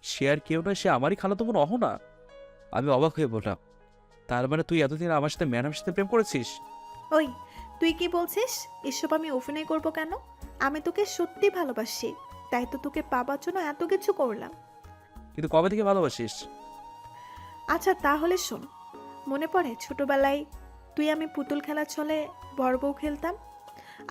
সে আর কেউ নয়, সে আমারই খালাতো বোন অহনা। আমি অবাক হয়ে বললাম, তার মানে তুই এতদিন আমার সাথে ম্যাডামের সাথে প্রেম করেছিস? ওই তুই কি বলছিস? এসব আমি অভিনয় করব কেন? আমি তোকে সত্যি ভালোবাসি, তাই তো তোকে পাবার জন্য এত কিছু করলাম। কিন্তু কবে থেকে ভালোবাসিস? আচ্ছা তাহলে শোন, মনে পড়ে ছোটবেলায় তুই আমি পুতুল খেলা চলে বড় বউ খেলতাম,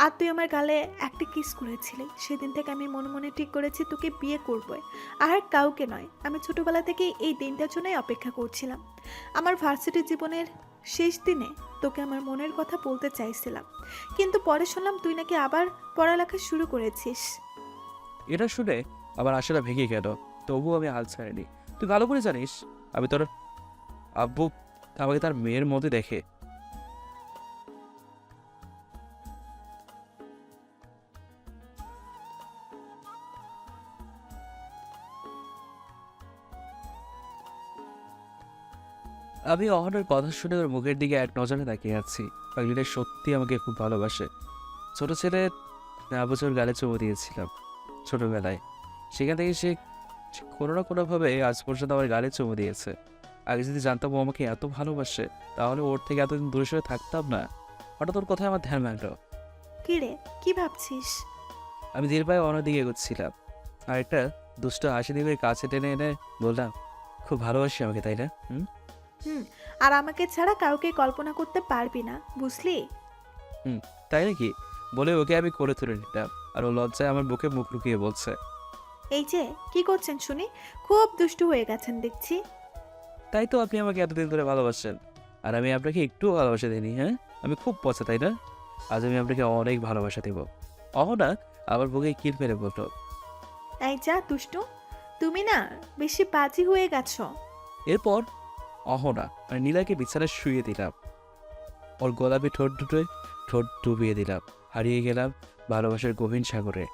আর তুই আমার গালে একটা কিস করেছিলি। সেদিন থেকে আমি মনে মনে ঠিক করেছি তোকে বিয়ে করবই, আর কাউকে নয়। আমি ছোটবেলা থেকে এই দিনটার জন্যই অপেক্ষা করছিলাম। আমার ভার্সিটি জীবনের শেষ দিনে তোকে আমার মনের কথা বলতে চাইছিলাম, কিন্তু পরে শুনলাম তুই নাকি আবার পড়ালেখা শুরু করেছিস। এটা শুনে আমার আশাটা ভেঙে গেল। তবুও আমি হাল ছাড়িনি। তুই ভালো করে জানিস আমি তোর আব্বু আমাকে তার মেয়ের মধ্যে দেখে। আমি অহনার কথা শুনে ওর মুখের দিকে এক নজরে তাকিয়ে আছি। পাগলিটা সত্যি আমাকে খুব ভালোবাসে। ছোট ছেলে 9 বছর গালে চুমু দিয়েছিলাম ছোটবেলায়। সেখান থেকে সে কোনো না কোনোভাবে আজ পর্যন্ত আমার গালে চুমু দিয়েছে। আগে যদি জানতাম ও আমাকে এত ভালোবাসে তাহলে ওর থেকে এতদিন দূরে সরে থাকতাম না। হঠাৎ ওর কথায় আমার ধ্যান ভাঙলো। কি রে, কি ভাবছিস? আমি ধীর পায়ে অন্য দিকে এগোচ্ছিলাম আর একটা দুষ্ট হাসি দিয়ে কাছে টেনে এনে বললাম, খুব ভালোবাসি আমাকে তাই না? আর আমাকে ছাড়া কাউকে কল্পনা করতে পারবি না, বুঝলি? তাই নাকি? বলে ওকে আমি করে তুলে নিলাম। আর ও লজ্জায় আমার বুকে মুখ লুকিয়ে বলছে, এই যে কি করছেন শুনি? খুব দুষ্টু হয়ে গেছেন দেখছি। তাই তো আপনি আমাকে এতদিন ধরে ভালোবাসেন আর আমি আপনাকে একটুও ভালোবাসা দিইনি। হ্যাঁ, আমি খুব পচা তাই না? আজ আমি আপনাকে অনেক ভালোবাসা দেব। অহনা আমার বুকে কিল মেরে বলল, এই যা দুষ্টু, তুমি না বেশি বাজি হয়ে গেছো। এরপর অহনা মানে নীলাকে বিছানায় শুয়ে দিলাম। ওর গোলাপি ঠোঁট দুটোয় ঠোঁট ডুবিয়ে দিলাম। হারিয়ে গেলাম ভালোবাসার গভীর সাগরে।